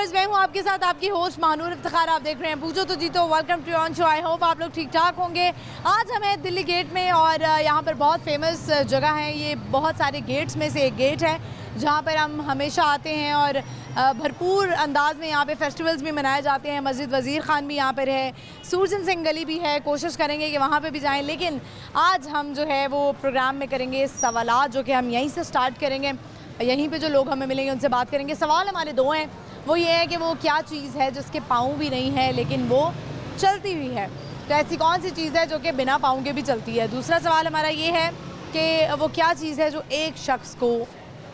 Viewers, मैं हूं आपके साथ आपकी होस्ट मानूर इफ्तिखार। आप देख रहे हैं पूछो तो जीतो। Welcome to on show. I hope आप लोग ठीक ठाक होंगे। आज हम हैं दिल्ली गेट में और यहाँ पर बहुत फेमस जगह है। ये बहुत सारे गेट्स में से एक गेट है जहाँ पर हम हमेशा आते हैं और भरपूर अंदाज में यहाँ पे फेस्टिवल्स भी मनाए जाते हैं। मस्जिद वज़ीर ख़ान भी यहाँ पर है, सूरजन सिंह गली भी है। कोशिश करेंगे कि वहाँ पे भी जाएं, लेकिन आज हम जो है वो प्रोग्राम में करेंगे सवालात, जो कि हम यहीं से स्टार्ट करेंगे। यहीं पे जो लोग हमें मिलेंगे उनसे बात करेंगे। सवाल हमारे दो हैं, वो ये है कि वो क्या चीज़ है जिसके पाँव भी नहीं है लेकिन वो चलती भी है। तो ऐसी कौन सी चीज़ है जो कि बिना पाँव के भी चलती है। दूसरा सवाल हमारा ये है कि वो क्या चीज़ है जो एक शख्स को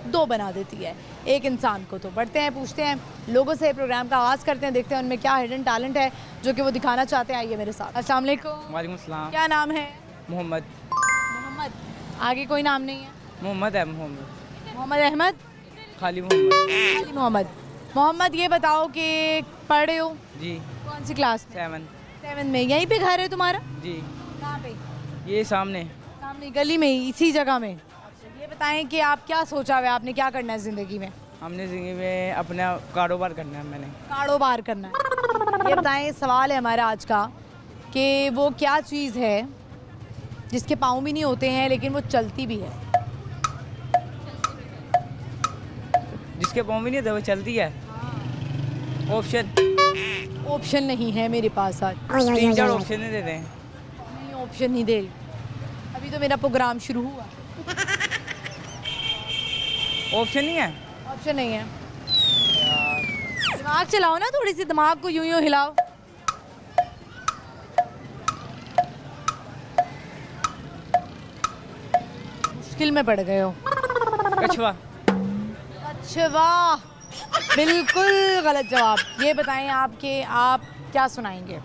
दो बना देती है, एक इंसान को। तो बढ़ते हैं, पूछते हैं लोगों से, प्रोग्राम का आगाज़ करते हैं, देखते हैं उनमें क्या हिडन टैलेंट है जो कि वो दिखाना चाहते हैं। आइए मेरे साथ। अस्सलाम वालेकुम। वालेकुम सलाम। क्या नाम है? मोहम्मद। मोहम्मद, आगे कोई नाम नहीं है? मोहम्मद है। मोहम्मद अहमद, खाली मोहम्मद। मोहम्मद, ये बताओ कि पढ़ रहे हो? जी। कौन सी क्लास में? 7 में। यहीं पे घर है तुम्हारा? जी। कहाँ पे? ये सामने गली में ही, इसी जगह में। अच्छा, ये बताएं कि आप क्या सोचा हुआ है, आपने क्या करना है ज़िंदगी में? हमने ज़िंदगी में अपना कारोबार करना है। मैंने कारोबार करना है। ये बताएं, सवाल है हमारा आज का कि वो क्या चीज़ है जिसके पाँव भी नहीं होते हैं लेकिन वो चलती भी है। जिसके पाँव भी नहीं होते वो चलती है। ऑप्शन नहीं है मेरे पास आज। 3-4 ऑप्शन नहीं देते हैं। नहीं, ऑप्शन नहीं दे, अभी तो मेरा प्रोग्राम शुरू हुआ। ऑप्शन नहीं है। ऑप्शन नहीं है। दिमाग चलाओ ना, थोड़ी सी दिमाग को यूं यूं हिलाओ। मुश्किल में पड़ गए हो। कछुआ। कछुआ, बिल्कुल गलत जवाब। ये बताएं आप क्या सुनाएंगे?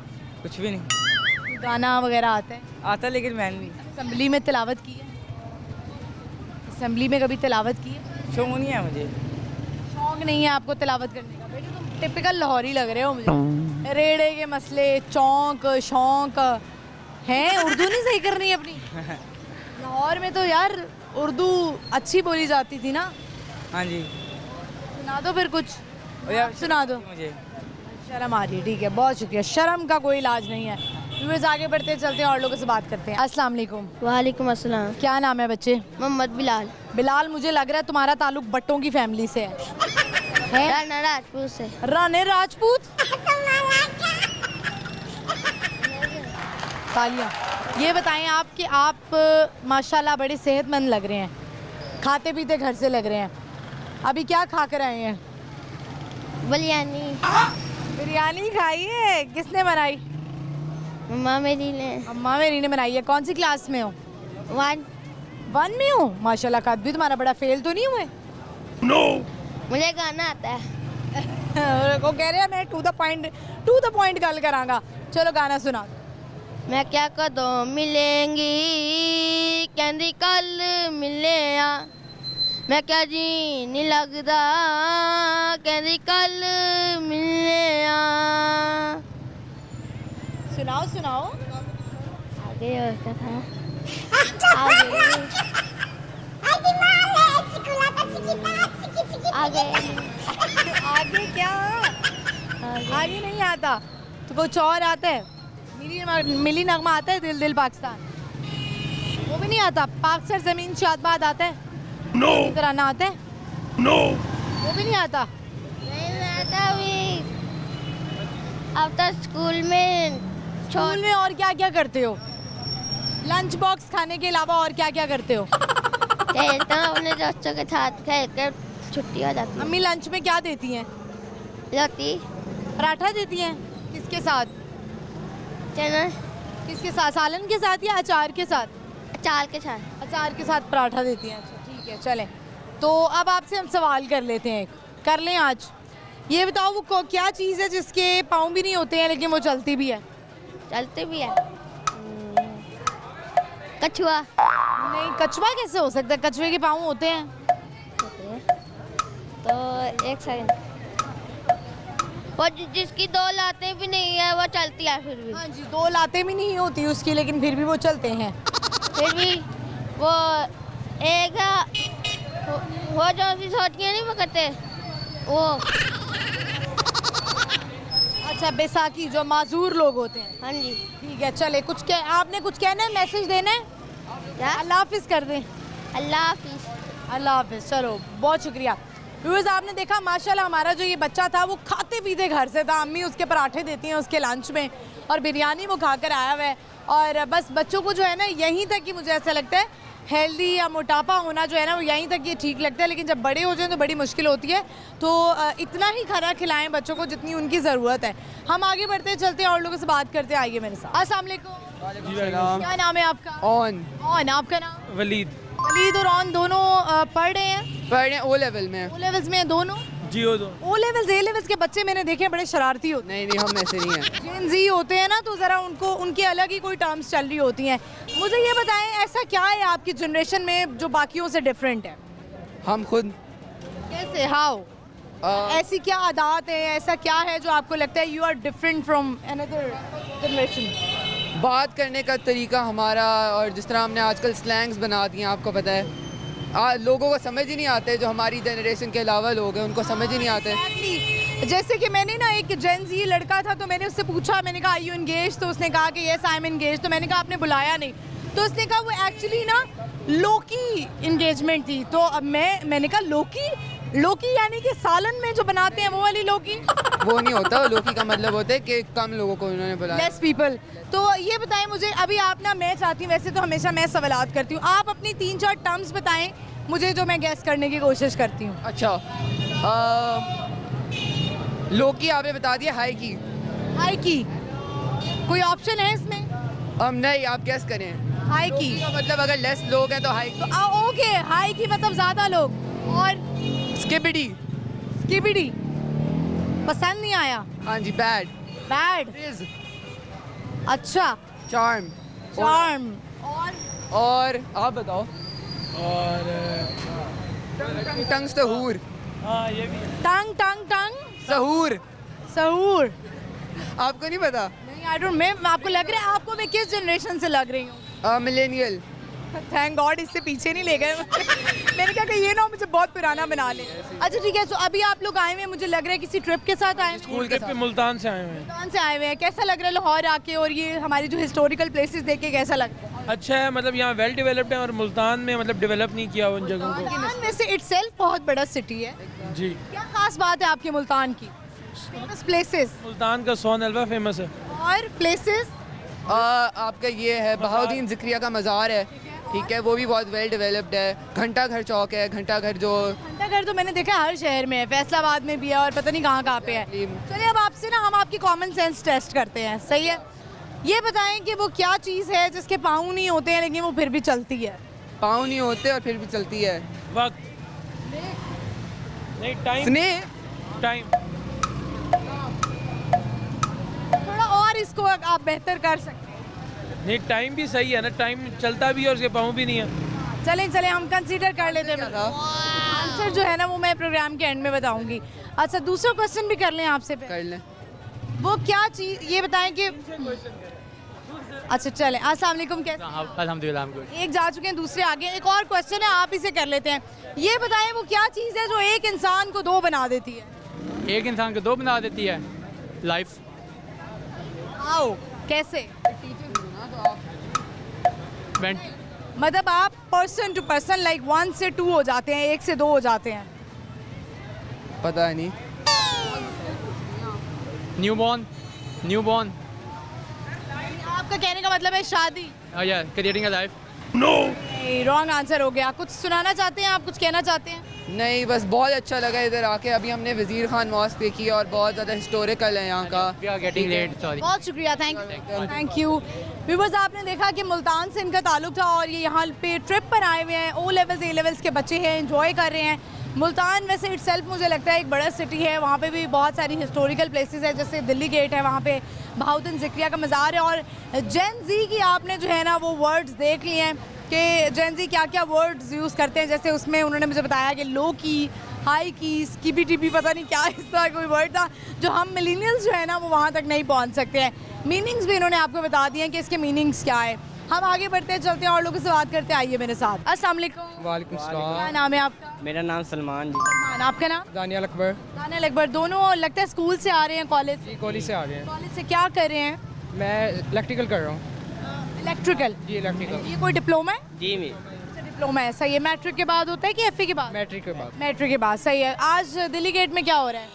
कुछ भी नहीं। गाना वगैरह आता है? आता लेकिन मैंने नहीं। असेंबली में तिलावत की है? असेंबली में कभी तिलावत की है? शौक नहीं है मुझे। शौक नहीं है आपको तिलावत करने का? बेटे तुम टिपिकल लाहौरी लग रहे हो मुझे। रेड़े के मसले, चौंक शौक हैं, उर्दू नहीं सही करनी अपनी। लाहौर में तो यार उर्दू अच्छी बोली जाती थी ना। हाँ जी। सुना दो फिर कुछ। यार सुना दो। मुझे शर्म आ रही है? ठीक है, बहुत शुक्रिया। शर्म का कोई इलाज नहीं है। व्यूअर्स, आगे बढ़ते चलते हैं और लोगों से बात करते हैं। अस्सलाम वालेकुम। वालेकुम अस्सलाम। क्या नाम है बच्चे? मोहम्मद बिलाल। बिलाल, मुझे लग रहा है तुम्हारा ताल्लुक बट्टों की फैमिली से है? राना राजपूत से। राणे राजपूत। तालियां। ये बताएं आप माशाल्लाह बड़े सेहतमंद लग रहे हैं, खाते पीते घर से लग रहे हैं। अभी क्या खा कर आए हैं? बिरयानी। बिरयानी खाई है? किसने बनाई? मम्मा मेरी ने। अम्मा मेरी ने बनाई है। कौन सी क्लास में हो? 1 में हो? माशाल्लाह, कद भी तुम्हारा बड़ा। फेल तो नहीं हुए? मुझे गाना आता है। वो कह रहे हैं मैं टू द पॉइंट गल करांगा। चलो गाना सुना। मैं क्या कदों मिलेंगी कहंदी कल मिले आ, मैं क्या जी नहीं लगदा कहंदी कल मिले आ। सुनाओ। आगे और क्या था? आगे क्या? आगे नहीं आता तो कुछ और आता है। मिली नगमा आता है, दिल दिल पाकिस्तान, वो भी नहीं आता। पाक सर जमीन शादबाद आता है? तराना आता है? वो भी नहीं आता। नहीं आता भी। अब तो स्कूल में और क्या क्या करते हो? लंच बॉक्स खाने के अलावा और क्या क्या करते हो? खेलता हूँ अपने दोस्तों के साथ, खेल कर छुट्टी हो जाती है। अम्मी लंच में क्या देती हैं? रोटी। पराठा देती हैं? किसके साथ? चना। किसके साथ? सालन के साथ या अचार के साथ? अचार के साथ। अचार के साथ पराठा देती हैं। अच्छा ठीक है, चलें। तो अब आपसे हम सवाल कर लेते हैं, कर लें आज। ये बताओ वो क्या चीज़ है जिसके पाँव भी नहीं होते हैं लेकिन वो चलती भी है? चलते भी है। कछुआ। नहीं, कछुआ कैसे हो सकता है? कछुए के पाँव होते हैं। तो एक सेकंड, वो जिसकी 2 लातें भी नहीं है वो चलती है फिर भी। हाँ जी, 2 लातें भी नहीं होती उसकी लेकिन फिर भी वो चलते हैं। फिर भी वो एक वो जो सी सोटियाँ नहीं पकड़ते वो अच्छा, बैसाखी जो माजूर लोग होते हैं। हाँ जी। ठीक है, चले आपने कुछ कहना है, मैसेज देना है? क्या? अल्लाह हाफिज़ कर दें। अल्लाह हाफिज़। अल्लाह हाफिज़। चलो, बहुत शुक्रिया। व्यूअर्स, आपने देखा माशाल्लाह हमारा जो ये बच्चा था वो खाते पीते घर से था। अम्मी उसके पराठे देती हैं उसके लंच में, और बिरयानी वो खाकर आया हुआ है। और बस बच्चों को जो है ना यहीं तक कि मुझे ऐसा लगता है हेल्दी या मोटापा होना जो है ना वो यहीं तक ये ठीक लगता है, लेकिन जब बड़े हो जाएं तो बड़ी मुश्किल होती है। तो इतना ही खाना खिलाएं बच्चों को जितनी उनकी ज़रूरत है। हम आगे बढ़ते चलते हैं और लोगों से बात करते हैं। आइए मेरे साथ। अस्सलाम वालेकुम। क्या नाम है आपका? ऑन। आपका नाम? वलीद। वलीद और ऑन दोनों पढ़ रहे हैं? पढ़ रहे हैं ओ लेवल में। ओ लेवल्स में दोनों? जी हो दो। ओ लेवल्स ए लेवल्स के बच्चे मैंने देखे हैं बड़े शरारती होते नहीं नहीं, हम ऐसे नहीं हैं। हैं। जेन जी होते हैं ना, तो ज़रा उनको उनकी अलग ही कोई टर्म्स चल रही होती हैं। मुझे ये बताएं, ऐसा क्या है आपकी जनरेशन में जो बाकियों से डिफरेंट है? हम खुद कैसे? हाउ? ऐसी क्या आदत है, ऐसा क्या है जो आपको लगता है you are different from another generation? बात करने का तरीका हमारा, और जिस तरह हमने आजकल स्लैंग्स बना दिए हैं, आपको पता है लोगों को समझ ही नहीं आते। जो हमारी जनरेशन के अलावा लोग हैं उनको समझ ही नहीं आते। Exactly. जैसे कि मैंने ना एक जेन जी लड़का था, तो मैंने उससे पूछा, मैंने कहा आई यू एंगेज? तो उसने कहा कि यस आई एम एंगेज। तो मैंने कहा आपने बुलाया नहीं? तो उसने कहा वो एक्चुअली ना लोकी एंगेजमेंट थी। तो अब मैंने कहा लोकी यानी कि सालन में जो बनाते हैं वो वाली लोकी? वो नहीं होता, लोकी का मतलब होता है कि कम लोगों को उन्होंने बुलाया। Less people. तो ये बताएं मुझे, अभी आप ना, मैं चाहती हूँ, वैसे तो हमेशा मैं सवालात करती हूँ, आप अपनी 3-4 टर्म्स बताएं मुझे जो मैं गैस करने की कोशिश करती हूँ। अच्छा, लोकी आपने बता दिया। हाई की? हाई की कोई ऑप्शन है इसमें? नहीं, आप गैस करें। हाई की का मतलब अगर लेस लोग हैं तो हाई की। ओके, हाई की मतलब ज़्यादा लोग। और स्किबिडी? स्किबिडी पसंद नहीं आया? हाँ जी। बैड? बैड। अच्छा। चार्म? चार्म। और आप बताओ। और टंग सहूर? हाँ ये भी। टंग सहूर? सहूर। आपको नहीं पता? नहीं, आई डोंट। मैं आपको लग रहा है, आपको मैं किस जनरेशन से लग रही हूँ? मिलेनियल? थैंक गॉड इससे पीछे नहीं ले गए। मैंने कहा कि ये ना मुझे बहुत पुराना बना ले। अच्छा ठीक है, तो अभी आप लोग आए हुए हैं, मुझे लग रहा है किसी ट्रिप के साथ आए हैं? स्कूल के साथ। मुल्तान से आए हुए हैं। मुल्तान से आए हुए हैं। कैसा लग रहा है लाहौर आके, और ये हमारी जो हिस्टोरिकल प्लेसेस देख के कैसा लगता है? अच्छा है, मतलब यहाँ वेल डेवलप्ड है, और मुल्तान में मतलब डेवलप नहीं किया उन जगहों को। मुल्तान वैसे इटसेल्फ बहुत बड़ा सिटी है। जी। क्या खास बात है आपके मुल्तान की? Famous places? मुल्तान का सोन हलवा फेमस है। और प्लेसेस? आपका ये है बहाउद्दीन ज़िक्रिया का मज़ार है, ठीक है, वो भी बहुत वेल डेवलप्ड है। घंटा घर चौक है, घंटा घर जो घंटा घर तो मैंने देखा हर शहर में है, फैसलाबाद में भी है, और पता नहीं कहाँ पे है। चलिए अब आपसे ना हम आपकी कॉमन सेंस टेस्ट करते हैं, सही है? ये बताएं कि वो क्या चीज़ है जिसके पाँव नहीं होते हैं लेकिन वो फिर भी चलती है? पाँव नहीं होते और फिर भी चलती है? वक्त नहीं, टाइम। स्नेह? टाइम। थोड़ा और इसको आप बेहतर कर सकते हैं। नहीं, टाइम भी सही है ना, टाइम चलता भी है और उसके पाँव भी नहीं है। चलें हम कंसीडर कर लेते हैं। आंसर जो है ना वो मैं प्रोग्राम के एंड में बताऊंगी। अच्छा, दूसरा क्वेश्चन भी कर लें आपसे कर लें। वो क्या चीज़, ये बताएं कि अच्छा चलें। अस्सलाम वालेकुम, कैसे? अल्हम्दुलिल्लाह गुड। एक जा चुके हैं, दूसरे आगे। एक और क्वेश्चन है, आप इसे कर लेते हैं। ये बताएं वो क्या चीज़ है जो एक इंसान को 2 बना देती है? एक इंसान को 2 बना देती है? लाइफ। आओ, कैसे? मतलब आप पर्सन टू पर्सन लाइक 1 से 2 हो जाते हैं, 1 से 2 हो जाते हैं। पता नहीं। न्यूबॉर्न। आपका कहने का मतलब है शादी? या creating a life. Wrong answer हो गया। कुछ सुनाना चाहते हैं आप, कुछ कहना चाहते हैं? नहीं, बस बहुत अच्छा लगा इधर आके। अभी हमने वज़ीर खान मॉस्क देखी और बहुत ज़्यादा हिस्टोरिकल है यहाँ का। We are getting late, sorry. बहुत शुक्रिया, थैंक यू। व्यूअर्स, आपने देखा कि मुल्तान से इनका ताल्लुक था और ये यहाँ पे ट्रिप पर आए हुए हैं। ओ लेवल्स ए लेवल्स के बच्चे हैं, एंजॉय कर रहे हैं। मुल्तान वैसे इटसेल्फ मुझे लगता है एक बड़ा सिटी है, वहाँ पे भी बहुत सारी हिस्टोरिकल प्लेसेस है, जैसे दिल्ली गेट है, वहाँ पे बहाउद्दीन ज़िक्रिया का मज़ार है। और जेन जी की आपने जो है ना वो वर्ड्स देख लिए हैं कि जेन जी क्या क्या वर्ड्स यूज़ करते हैं। जैसे उसमें उन्होंने मुझे बताया कि लो की, हाई की, स्कीबी टीबी, पता नहीं क्या इस तरह कोई वर्ड था जो हम मिलीनियल्स जो है ना वो वहाँ तक नहीं पहुँच सकते हैं। मीनिंग्स भी इन्होंने आपको बता दिए हैं कि इसके मीनिंग्स क्या है। हम आगे बढ़ते चलते हैं और लोगों से बात करते हैं। आइए मेरे साथ। अस्सलाम वालेकुम। वालेकुम सलाम। क्या नाम है आपका? मेरा नाम सलमान जी। खान, आपका नाम? दानियाल अकबर दानियाल अकबर। दोनों लगता है स्कूल से आ रहे हैं, कॉलेज जी कॉलेज से आ रहे हैं। कॉलेज से क्या कर रहे हैं? मैं इलेक्ट्रिकल कर रहा हूँ इलेक्ट्रिकल। जी इलेक्ट्रिकल ये कोई डिप्लोमा है? जी मैं अच्छा, डिप्लोमा है, सही है। मैट्रिक के बाद होता है कि एफए के बाद? मैट्रिक के बाद मैट्रिक के बाद, सही है। आज दिल्ली गेट में क्या हो रहा है?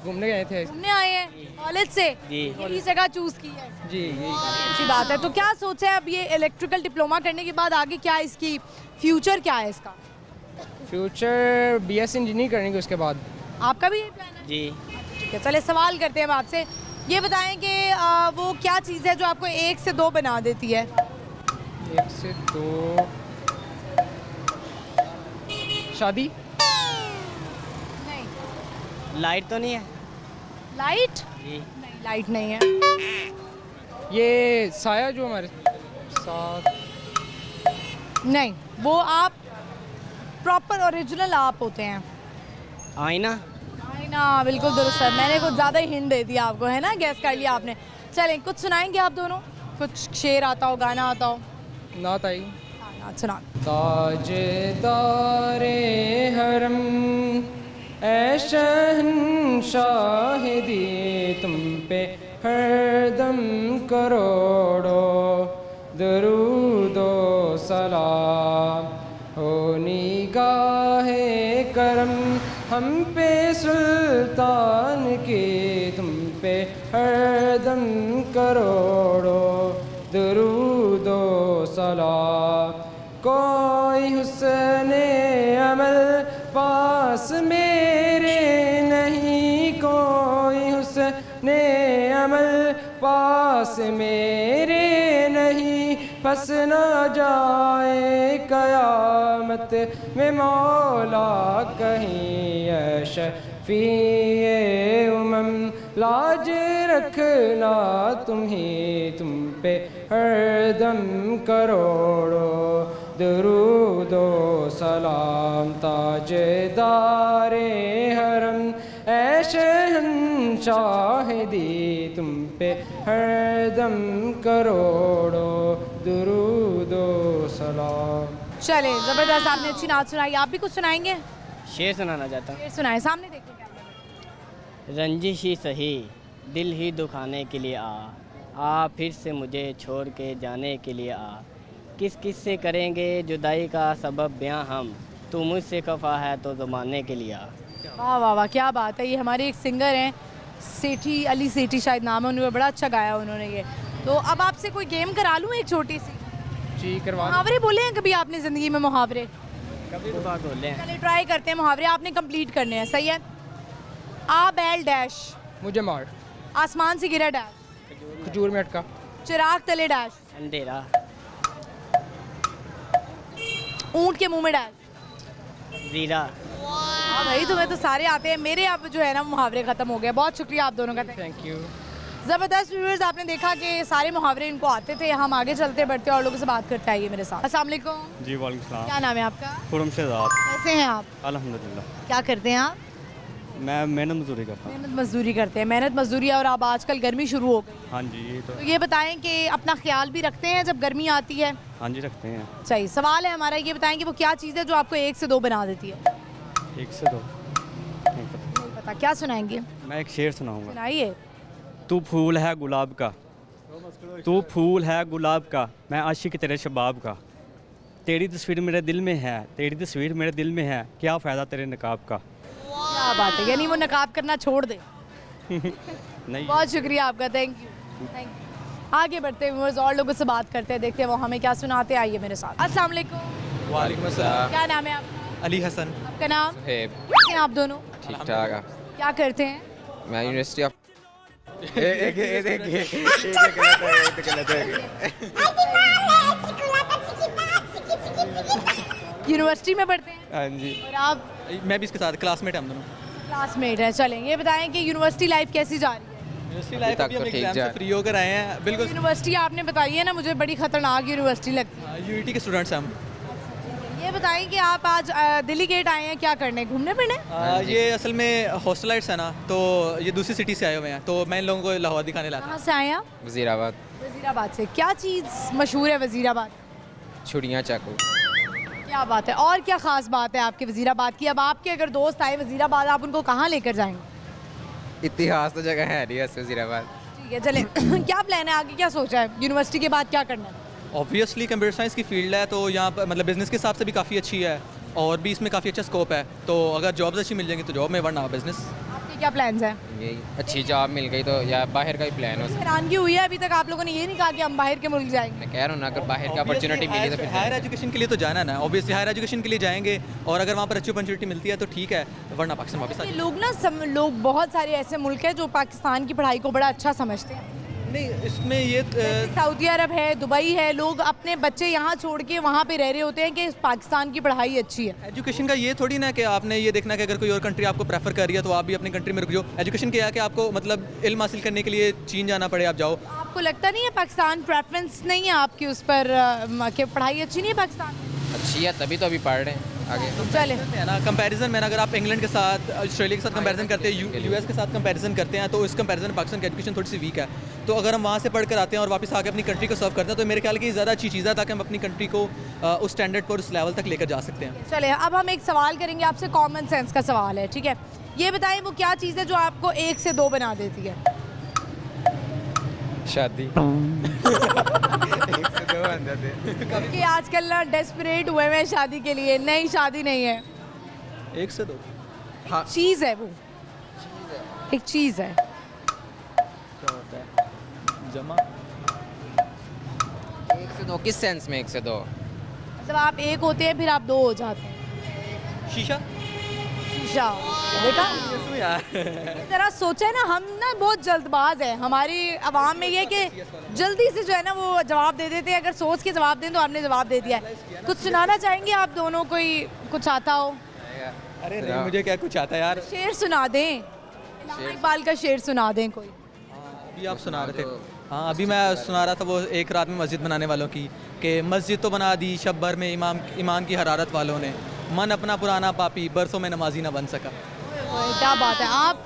घूमने गए थे घूमने आए हैं कॉलेज से? जी। यही जगह चूज की है, जी यही अच्छी बात है। तो क्या सोचा है अब ये इलेक्ट्रिकल डिप्लोमा करने के बाद आगे क्या इसकी फ्यूचर क्या है इसका? फ्यूचर बीएससी इंजीनियरिंग करेंगे उसके बाद। आपका भी यही प्लान है? जी ठीक है, चलिए सवाल करते हैं हम आपसे। ये बताएं कि वो क्या चीज़ है जो आपको 1 से 2 बना देती है? 1 से 2 शादी। नहीं। लाइट तो नहीं है लाइट? जी नहीं, लाइट नहीं है। ये साया जो हमारे साथ। नहीं, वो आप प्रॉपर ओरिजिनल आप होते हैं। आईना ना बिल्कुल दुरुस्त है। मैंने कुछ ज़्यादा ही हिंट दे दिया आपको, है ना, गैस कर लिया आपने। चलें, कुछ सुनाएंगे आप दोनों? कुछ शेर आता हो, गाना आता हो? नात आई। हाँ, नात सुना। ताजदारे हरम ऐ शहंशाह दी तुम पे हरदम करोड़ों दरूदो सलाम हो निगाहे करम हम पे सुल्तान की तुम पे हरदम करोड़ों दरूदो सलाम कोई हुस्ने अमल पास मेरे नहीं कोई हुस्ने अमल पास मेरे नहीं फंस न जाए कयामत में मौला कहीं शफीए उमम लाज रखना तुम पे हरदम करोड़ों दरूदो सलाम ताजदारे हरम ऐ शहंशाह दी तुम पे हरदम करोड़ों दरूदो सलाम। चले, जबरदस्त, आपने अच्छी नात सुनाई। आप भी कुछ सुनाएंगे? शेर सुनाना चाहता शेर सुनाए, सामने देखो कैमरा। हूँ। रंजिश ही सही दिल ही दुखाने के लिए आ फिर से मुझे छोड़ के जाने के लिए आ किस किस से करेंगे जुदाई का सबब बयां हम तू मुझसे खफा है तो ज़माने के लिए आ। वाह वाह वाह, क्या बात है। ये हमारे एक सिंगर हैं, सेठी, अली सेठी शायद नाम है उन्होंने, बड़ा अच्छा गाया उन्होंने ये। तो अब आपसे कोई गेम करा लूँ एक छोटी सी? जी करवा। मुहावरे बोले हैं कभी आपने ज़िंदगी में? मुहावरे कभी तो बात बोले हैं। चलिए ट्राई करते हैं। मुहावरे आपने कंप्लीट करने हैं, सही है? आ बैल डैश, मुझे मार आसमान से गिरा डैश, खजूर में अटका, चिराग तले डैश, अंधेरा, ऊंट के मुंह में डैश। जीरा। हाँ भाई, तुम्हें तो सारे आते हैं। मेरे अब जो है ना मुहावरे खत्म हो गए। बहुत शुक्रिया आप दोनों का। Thank you. ज़बरदस्त व्यूअर्स, आपने देखा कि सारे मुहावरे इनको आते थे। हम आगे चलते बढ़ते और लोगों से बात करते आइए मेरे साथ। अस्सलाम वालेकुम। जी वालेकुम सलाम। क्या नाम है आपका? खुरम शहजाद। कैसे हैं आप? अल्हम्दुलिल्लाह। क्या करते हैं आप? मैं मेहनत मजदूरी करता हूँ। मेहनत मजदूरी करते हैं। मेहनत मजदूरी, और अब आजकल गर्मी शुरू हो गई है, हाँ जी ये तो तो ये बताएं कि अपना ख्याल भी रखते हैं जब गर्मी आती है? हाँ जी रखते हैं। सही। सवाल है हमारा, ये बताएं कि वो क्या चीज़ है जो आपको 1 से 2 बना देती है? 1 से 2 नहीं पता। नहीं पता। क्या सुनाएंगे? मैं एक शेर सुनाऊंगा। सुनाइए। तू फूल है गुलाब का, तू फूल है गुलाब का, मैं आशिक तेरे शबाब का, तेरी तस्वीर मेरे दिल में है, तेरी तस्वीर मेरे दिल में है, क्या फ़ायदा तेरे नकाब का। क्या बात है, यानी वो नकाब करना छोड़ दे। नहीं बहुत शुक्रिया आपका, थैंक यू, थैंक यू। आगे बढ़ते हैं व्यूअर्स, और लोगों से बात करते हैं, देखते हैं वो हमें क्या सुनाते। आइए मेरे साथ। अस्सलाम वालेकुम। वालेकुम अस्सलाम। क्या नाम है आपका? अली हसन। आपका नाम? सुहेब। कैसे हैं आप दोनों? ठीक ठाक है। क्या करते हैं? मैं यूनिवर्सिटी ऑफ यूनिवर्सिटी में पढ़ते हैं? हाँ जी। और आप? मैं भी इसके साथ क्लासमेट है हम दोनों। क्लासमेट हैं। चलें, ये बताएं कि यूनिवर्सिटी लाइफ कैसी जा रही है? यूनिवर्सिटी लाइफ अभी हम एग्जाम से फ्री होकर आए हैं। बिल्कुल यूनिवर्सिटी आपने बताई है ना, मुझे बड़ी खतरनाक यूनिवर्सिटी लगती है। यूईटी के स्टूडेंट्स हैं हम। ये बताएं कि आप आज दिल्ली गेट आए हैं क्या करने? घूमने फिरने? ये असल में हॉस्टलाइट्स है ना, तो ये दूसरी सिटी से आए हुए हैं, तो मैं इन लोगों को लाहौर दिखाने लाया कहाँ से आए हैं आप? वजीराबाद। वजीराबाद से। क्या चीज़ मशहूर है वजीराबाद? छुड़ियाँ चाकू। क्या बात है, और क्या खास बात है आपके वजीराबाद की? अब आपके अगर दोस्त आए वजीराबाद, आप उनको कहाँ लेकर जाएंगे? इतिहास तो जगह है नहीं वैसे वजीराबाद। ठीक है, चले क्या प्लान है आगे, क्या सोचा है यूनिवर्सिटी के बाद क्या करना है? ऑब्वियसली कंप्यूटर साइंस की फील्ड है, तो यहाँ पर मतलब बिज़नेस के हिसाब से भी काफ़ी अच्छी है और भी इसमें काफ़ी अच्छा स्कोप है। तो अगर जॉब्स अच्छी मिल जाएंगी तो जॉब में, वरना बिज़नेस। आपके क्या प्लान्स हैं? यही अच्छी जॉब मिल गई तो या बाहर का ही प्लान हो सकता हैरानगी हुई है अभी तक आप लोगों ने ये नहीं कहा कि हम बाहर के मुल्क जाएंगे। है। मैं कह रहा हूँ ना, अगर बाहर का अपॉर्चुनिटी मिली तो फिर हायर एजुकेशन के लिए तो जाना ना, ऑब्वियसली हायर एजुकेशन के लिए जाएंगे, और अगर वहाँ पर अच्छी अपॉर्चुनिटी मिलती है तो ठीक है, वरना पाकिस्तान वापस आ ये जाएंगे। लोग ना लोग बहुत सारे ऐसे मुल्क हैं जो पाकिस्तान की पढ़ाई को बड़ा अच्छा समझते हैं। नहीं, इसमें ये सऊदी अरब है, दुबई है, लोग अपने बच्चे यहाँ छोड़ के वहाँ पे रह रहे होते हैं कि पाकिस्तान की पढ़ाई अच्छी है। एजुकेशन का ये थोड़ी ना कि आपने ये देखना कि अगर कोई और कंट्री आपको प्रेफर कर रही है तो आप भी अपनी कंट्री में रुक जाओ। एजुकेशन क्या है कि आपको मतलब इल्म हासिल करने के लिए चीन जाना पड़े, आप जाओ। आपको लगता नहीं है पाकिस्तान प्रेफरेंस नहीं है आपकी उस पर कि पढ़ाई अच्छी नहीं है पाकिस्तान में? अच्छी है, तभी तो अभी पढ़ रहे हैं आगे। चले है ना, कंपैरिजन में ना, अगर आप इंग्लैंड के साथ, ऑस्ट्रेलिया के साथ कंपैरिजन करते हैं, यूएस के साथ कंपैरिजन करते हैं, तो इस कंपैरिजन में पाकिस्तान की एजुकेशन थोड़ी सी वीक है। तो अगर हम वहाँ से पढ़ कर आते हैं और वापस आके अपनी कंट्री को सर्व करते हैं तो मेरे ख्याल की ज़्यादा अच्छी चीज़ है, ताकि हम अपनी कंट्री को उस स्टैंडर्ड पर, उस लेवल तक लेकर जा सकते हैं। चले, अब हम एक सवाल करेंगे आपसे, कॉमन सेंस का सवाल है, ठीक है? ये बताएं वो क्या चीज़ है जो आपको 1 से 2 बना देती है? शादी। एक से दो बंदे थे। क्योंकि आजकल ना डेस्परेट हुए हैं शादी के लिए। नहीं, शादी नहीं है, 1 से 2 चीज़ है वो, एक चीज़ है। क्या होता है? जमा। 1 से 2 किस सेंस में 1 से 2? मतलब आप 1 होते हैं फिर आप 2 हो जाते हैं। शीशा। शीशा, देखा? जरा सोचा है ना, हम ना बहुत जल्दबाज है, हमारी आवाम में ये कि जल्दी से जो है ना वो जवाब दे देते हैं। अगर सोच के जवाब दें तो आपने जवाब दे दिया है। कुछ सुनाना चाहेंगे आप दोनों, कोई कुछ आता हो? अरे नहीं, मुझे क्या कुछ आता है यार। शेर सुना दें, इल्हाम इकबाल का शेर सुना दें कोई। अभी आप सुना रहे थे। हाँ, अभी मैं सुना रहा था वो एक रात में मस्जिद बनाने वालों की, कि मस्जिद तो बना दी शब भर में ईमान की हरारत वालों ने, मन अपना पुराना पापी बरसों में नमाजी ना बन सका। क्या बात है, आप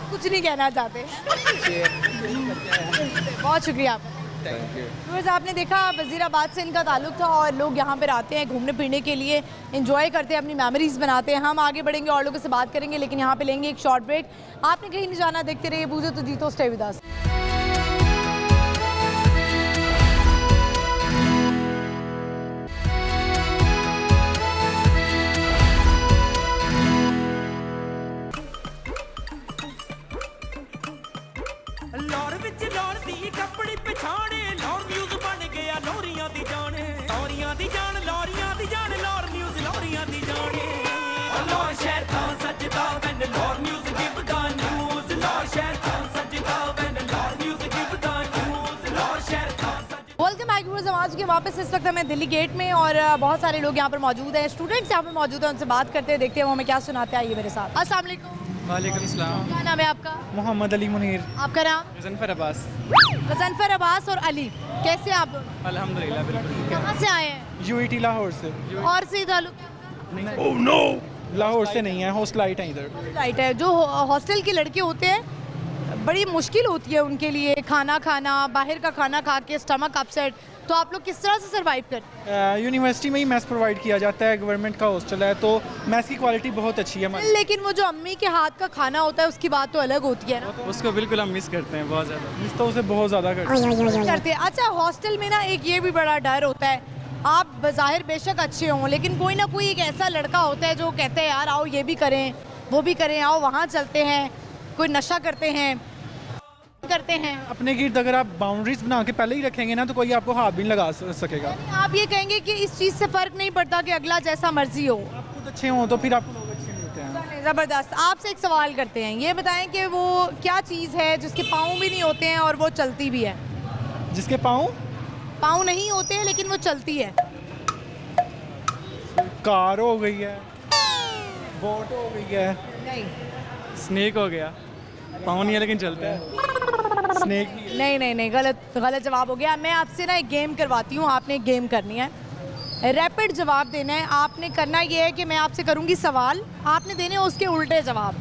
कुछ नहीं कहना चाहते? बहुत शुक्रिया आपका। व्यूअर्स, आपने देखा वज़ीराबाद से इनका ताल्लुक था और लोग यहाँ पर आते हैं घूमने फिरने के लिए, एंजॉय करते हैं, अपनी मेमोरीज़ बनाते हैं। हम आगे बढ़ेंगे और लोगों से बात करेंगे, लेकिन यहाँ पे लेंगे एक शॉर्ट ब्रेक। आपने कहीं नहीं जाना, देखते रहिए बूझो तो जीतो, स्टे विद अस। लौर विच लौर दी कपड़ी पछाणे, लौर न्यूज़ बन गया लौरियां दी जान, लौरियां दी जान, लौरियां दी जान, लौर न्यूज़ लौरियां दी जाने। लौर शहर था सजदा when Lahore news give the news, Lahore शहर था सजदा when Lahore news give the news, Lahore शहर था सजदा। वेलकम बैक व्यूअर्स, हम आ चुके हैं वापस। इस वक्त हमें दिल्ली गेट में और बहुत सारे लोग यहाँ पर मौजूद हैं, स्टूडेंट्स यहाँ पर मौजूद हैं, उनसे बात करते हैं, देखते हैं वो हमें क्या सुनाते हैं। आइए मेरे साथ। अस्सलाम वालेकुम। वालेकुम सलाम। क्या नाम है आपका? मोहम्मद अली मुनीर। आपका नाम? गज़नफ़र अब्बास। गज़नफ़र अब्बास और अली, कैसे आप दोनों? अल्हम्दुलिल्लाह बिल्कुल। कहाँ से आए हैं? यूईटी लाहौर से। और से ताल्लुक? ओह नो, लाहौर से नहीं है, हॉस्टलाइट है इधर। राइट है। जो हॉस्टल के लड़के होते हैं बड़ी मुश्किल होती है उनके लिए खाना खाना, बाहर का खाना खा के स्टमक अपसेट, तो आप लोग किस तरह से सर्वाइव करते हैं? यूनिवर्सिटी में ही मैस प्रोवाइड किया जाता है, गवर्नमेंट का हॉस्टल है, तो मैस की क्वालिटी बहुत अच्छी है हमारी। लेकिन वो जो अम्मी के हाथ का खाना होता है उसकी बात तो अलग होती है ना। उसको बिल्कुल हम मिस करते हैं, बहुत ज़्यादा मिस तो उसे बहुत ज़्यादा करते हैं। अच्छा, हॉस्टल में ना एक ये भी बड़ा डर होता है, आप बज़ाहिर बेशक अच्छे हों लेकिन कोई ना कोई एक ऐसा लड़का होता है जो कहते हैं यार आओ ये भी करें वो भी करें, आओ वहाँ चलते हैं, कोई नशा करते हैं। अपने गिर्द अगर आप बाउंड्रीज बना के पहले ही रखेंगे ना तो कोई आपको हाथ भी नहीं लगा सकेगा। आप ये कहेंगे कि इस चीज़ से फ़र्क नहीं पड़ता कि अगला जैसा मर्जी हो, आप खुद अच्छे हों तो फिर आपको लोग अच्छे मिलते हैं। ज़बरदस्त। आपसे एक सवाल करते हैं, ये बताएं कि वो क्या चीज़ है जिसके पाँव भी नहीं होते हैं और वो चलती भी है? जिसके पाँव नहीं होते हैं लेकिन वो चलती है। कार हो गई है, बोट हो गई है, नहीं स्नेक हो गया, पाँव नहीं है लेकिन चलता है। स्नेक नहीं, गलत जवाब हो गया। मैं आपसे ना एक गेम करवाती हूँ, आपने एक गेम करनी है, रैपिड जवाब देना है। आपने करना ये है कि मैं आपसे करूँगी सवाल, आपने देने हैं उसके उल्टे जवाब,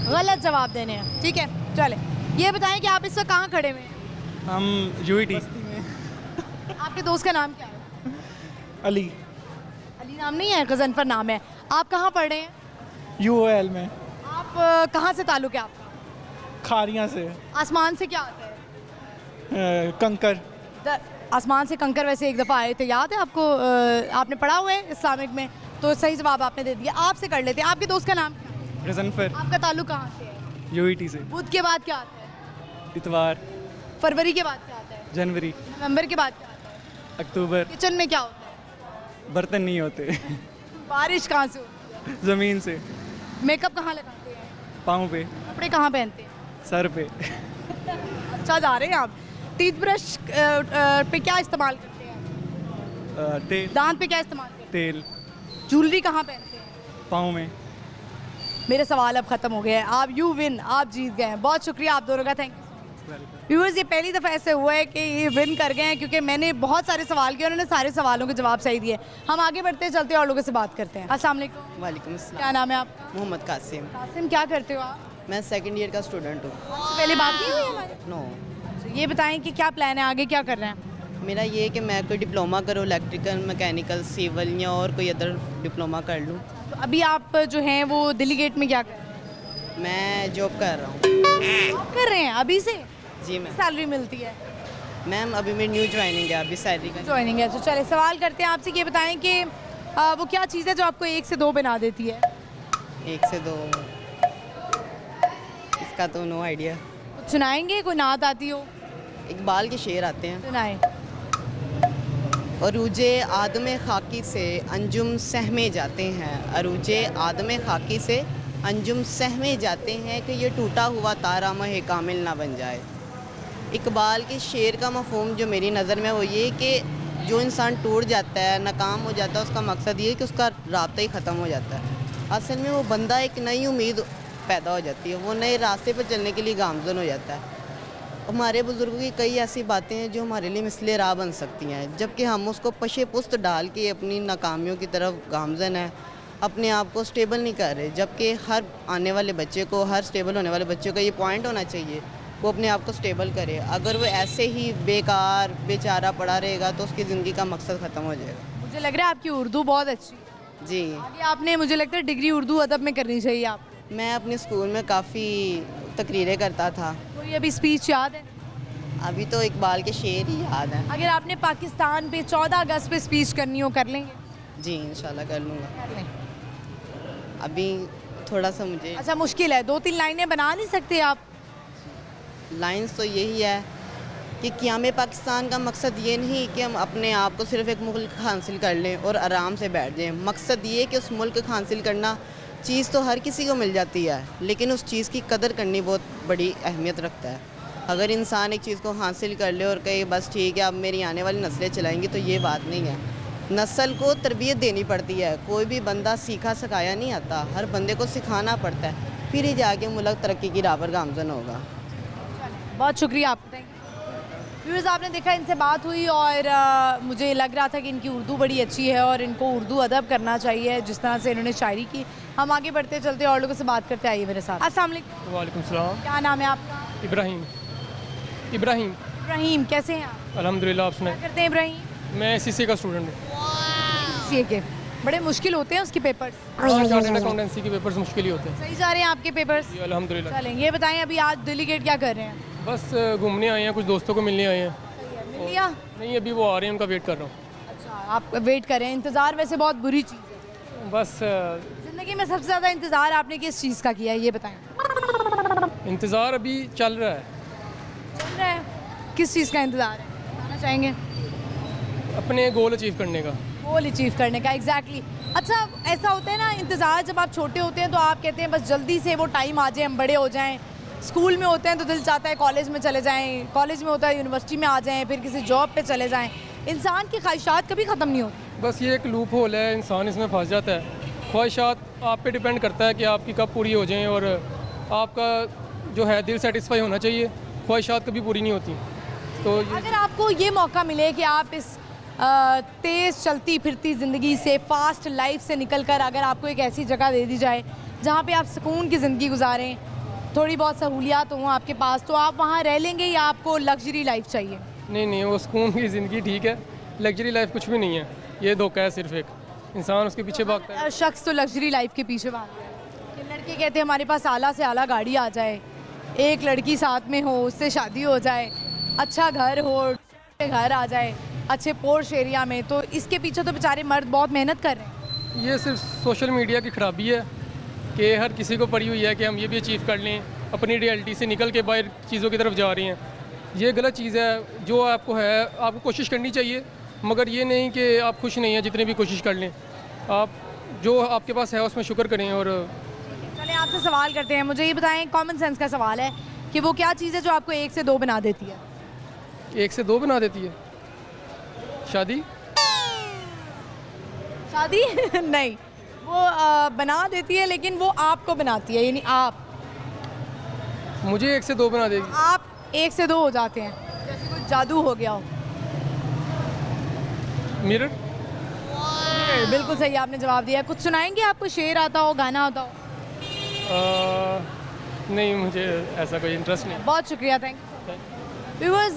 गलत जवाब देने हैं, ठीक है? चले, ये बताएं कि आप इस वक्त कहाँ खड़े हुए हैं? हम यूईटी। आपके दोस्त का नाम क्या है? अली अली नाम नहीं है, गजनफर नाम है। आप कहाँ पढ़ रहे हैं? UOL में। आप कहाँ से ताल्लुक़ है आपका? खारियाँ से। आसमान से क्या आता है? कंकर। आसमान से कंकर वैसे एक दफ़ा आए थे, याद है आपको? आपने पढ़ा हुआ है इस्लामिक में, तो सही जवाब आपने दे दिया। आपसे कर लेते हैं, आपके दोस्त का नाम क्या है? गजनफर। आपका ताल्लुक़ कहाँ से है? UET से। बुध के बाद क्या आता है? इतवार। फरवरी के बाद क्या आता है? जनवरी। नवंबर के बाद क्या आता है? अक्टूबर। किचन में क्या होता है? बर्तन नहीं होते। बारिश कहाँ से होती है? ज़मीन से। मेकअप कहाँ लगाते हैं? पाँव पे। कपड़े कहाँ पहनते हैं? सर पे। अच्छा जा रहे हैं आप। टूथब्रश पे क्या इस्तेमाल करते हैं? तेल। दांत पे क्या इस्तेमाल करते तेल। हैं? ज्वेलरी कहाँ पहनते हैं? पाँव में। मेरे सवाल अब ख़त्म हो गए हैं। आप यू विन, आप जीत गए हैं। बहुत शुक्रिया आप दोनों का, थैंक यू। व्यूअर्स, ये पहली दफ़ा ऐसे हुआ है कि ये विन कर गए हैं, क्योंकि मैंने बहुत सारे सवाल किए, उन्होंने सारे सवालों के जवाब सही दिए। हम आगे बढ़ते चलते और लोगों से बात करते हैं। अस्सलाम वालेकुम। वालेकुम अस्सलाम। क्या नाम है आपका? मोहम्मद कासिम। कासिम, क्या करते हो आप? मैं सेकंड ईयर का स्टूडेंट हूँ। पहले बात नहीं हुई हमारी? नो। ये बताएं कि क्या प्लान है आगे, क्या कर रहे हैं? मेरा ये है कि मैं कोई डिप्लोमा करूँ, इलेक्ट्रिकल, मैकेनिकल, सिविल या और कोई अदर डिप्लोमा कर लूँ। तो अभी आप जो हैं वो दिल्ली गेट में क्या कर रहे हैं? मैं जॉब कर रहा हूँ। जॉब कर रहे हैं अभी से? जी मैम। सैलरी मिलती है? मैम अभी मेरी न्यू ज्वाइनिंग है, अभी सैलरी का। ज्वाइनिंग है। तो चले सवाल करते हैं आपसे। ये बताएं कि वो क्या चीज़ है जो आपको 1 से 2 बना देती है? 1 से 2, इसका तो नो आइडिया। कुछ सुनाएंगे? कोई नात आती हो? इकबाल के शेर आते हैं। सुनाएं। अरूजे आदम खाकी से अंजुम सहमे जाते हैं, अरूजे आदम खाकी से अंजुम सहमे जाते हैं कि ये टूटा हुआ तारा मह कामिल ना बन जाए। इकबाल के शेर का मफहूम जो मेरी नज़र में वो ये कि जो इंसान टूट जाता है, नाकाम हो जाता है, उसका मकसद ये है कि उसका रास्ता ही ख़त्म हो जाता है। असल में वो बंदा एक नई उम्मीद पैदा हो जाती है, वो नए रास्ते पर चलने के लिए गामज़न हो जाता है। हमारे बुज़ुर्गों की कई ऐसी बातें हैं जो हमारे लिए मिसले राह बन सकती हैं, जबकि हम उसको पशे पुस्त डाल के अपनी नाकामियों की तरफ गामज़न है, अपने आप को स्टेबल नहीं कर रहे। जबकि हर आने वाले बच्चे को, हर स्टेबल होने वाले बच्चे को ये पॉइंट होना चाहिए, वो अपने आप को स्टेबल करे। अगर वो ऐसे ही बेकार बेचारा पड़ा रहेगा तो उसकी ज़िंदगी का मकसद ख़त्म हो जाएगा। मुझे लग रहा है आपकी उर्दू बहुत अच्छी है। जी। आगे आपने, मुझे लगता है, डिग्री उर्दू अदब में करनी चाहिए आप। मैं अपने स्कूल में काफ़ी तकरीरें करता था। कोई अभी स्पीच याद है? अभी तो इकबाल के शेर ही याद हैं। अगर आपने पाकिस्तान पे 14 अगस्त पे स्पीच करनी हो, कर लेंगे? जी इंशाल्लाह कर लूँगा। कर लें। अभी थोड़ा सा मुझे अच्छा, मुश्किल है, 2-3 लाइनें बना नहीं सकते आप? लाइंस तो यही है कि क़याम पाकिस्तान का मकसद ये नहीं कि हम अपने आप को सिर्फ़ एक मुल्क हासिल कर लें और आराम से बैठ जाएं। मकसद ये कि उस मुल्क को हासिल करना, चीज़ तो हर किसी को मिल जाती है, लेकिन उस चीज़ की कदर करनी बहुत बड़ी अहमियत रखता है। अगर इंसान एक चीज़ को हासिल कर ले और कहे बस ठीक है अब मेरी आने वाली नस्लें चलाएंगी, तो ये बात नहीं है। नस्ल को तरबियत देनी पड़ती है। कोई भी बंदा सीखा सिखाया नहीं आता, हर बंदे को सिखाना पड़ता है, फिर ही जाके मुल्क तरक्की की राह पर गामज़न होगा। बहुत शुक्रिया आपका, थैंक यू। व्यूअर्स, आपने देखा, इनसे बात हुई और मुझे लग रहा था कि इनकी उर्दू बड़ी अच्छी है और इनको उर्दू अदब करना चाहिए, जिस तरह से इन्होंने शायरी की। हम आगे बढ़ते चलते और लोगों से बात करते, आइए मेरे साथ। अस्सलाम वालेकुम। वालेकुम सलाम। क्या नाम है आपका? इब्राहिम। इब्राहिम। इब्राहिम, कैसे हैं आप? अल्हम्दुलिल्लाह, आप सुनाएं। क्या करते हैं इब्राहिम? मैं सीसी का स्टूडेंट हूँ। सीए के बड़े मुश्किल होते हैं उसके पेपर्स? चार्टर्ड अकाउंटेंसी के पेपर्स मुश्किल ही होते हैं। सही जा रहे हैं आपके पेपर्स? जी अल्हम्दुलिल्लाह। चलें, ये बताएं, अभी आज दिल्ली गेट क्या कर रहे हैं? बस घूमने आए हैं, कुछ दोस्तों को मिलने आए हैं। मिल लिया? नहीं, अभी वो आ रहे हैं, उनका वेट कर रहा हूँ। अच्छा, आप वेट कर रहे हैं। इंतज़ार वैसे बहुत बुरी चीज़ है। बस ज़िंदगी में सबसे ज़्यादा इंतज़ार आपने किस चीज़ का किया है, ये बताएं। इंतज़ार अभी चल रहा है। चल रहा है? किस चीज़ का इंतज़ार है, बताना चाहेंगे? अपने गोल अचीव करने का। गोल अचीव करने का, एग्जैक्टली। अच्छा, ऐसा होता है ना, इंतज़ार जब आप छोटे होते हैं तो आप कहते हैं बस जल्दी से वो टाइम आ जाए, हम बड़े हो जाएं। स्कूल में होते हैं तो दिल चाहता है कॉलेज में चले जाएं, कॉलेज में होता है यूनिवर्सिटी में आ जाएं, फिर किसी जॉब पे चले जाएं। इंसान की ख्वाहिशात कभी ख़त्म नहीं होती। बस ये एक लूप होल है, इंसान इसमें फंस जाता है। ख्वाहिशात आप पे डिपेंड करता है कि आपकी कब पूरी हो जाएं, और आपका जो है दिल सेटिस्फाई होना चाहिए। ख्वाहिशात कभी पूरी नहीं होती। तो अगर आपको ये मौका मिले कि आप इस तेज़ चलती फिरती ज़िंदगी से, फास्ट लाइफ से निकल कर अगर आपको एक ऐसी जगह दे दी जाए जहाँ पे आप सुकून की ज़िंदगी गुजारें, थोड़ी बहुत सहूलियात हों आपके पास, तो आप वहाँ रह लेंगे या आपको लग्जरी लाइफ चाहिए? नहीं, वो सुकून की ज़िंदगी ठीक है, लग्जरी लाइफ कुछ भी नहीं है। ये धोखा है सिर्फ एक, इंसान उसके पीछे भागता है। शख्स तो लग्जरी लाइफ के पीछे भागता है कि लड़के कहते हैं हमारे पास आला से आला गाड़ी आ जाए, एक लड़की साथ में हो, उससे शादी हो जाए, अच्छा घर हो, घर आ जाए अच्छे पोर्श एरिया में, तो इसके पीछे तो बेचारे मर्द बहुत मेहनत कर रहे हैं। ये सिर्फ सोशल मीडिया की ख़राबी है कि हर किसी को पड़ी हुई है कि हम ये भी अचीव कर लें, अपनी रियलिटी से निकल के बाहर चीज़ों की तरफ जा रही हैं। ये गलत चीज़ है। जो आपको है आपको कोशिश करनी चाहिए, मगर ये नहीं कि आप खुश नहीं हैं जितनी भी कोशिश कर लें। आप जो आपके पास है उसमें शुक्र करें। और चलिए आपसे सवाल करते हैं, मुझे ये बताएं, कॉमन सेंस का सवाल है कि वो क्या चीज़ है जो आपको 1 से 2 बना देती है? 1 से 2 बना देती है? शादी। शादी नहीं, वो बना देती है लेकिन वो आपको बनाती है, यानी आप मुझे 1 से 2 बना देगी। आप 1 से 2 हो जाते हैं, जैसे कोई जादू हो गया हो। मिरर। बिल्कुल सही आपने जवाब दिया। कुछ सुनाएंगे? आपको शेर आता हो, गाना आता हो? नहीं, मुझे ऐसा कोई इंटरेस्ट नहीं। बहुत शुक्रिया, थैंक यू। व्यूअर्स,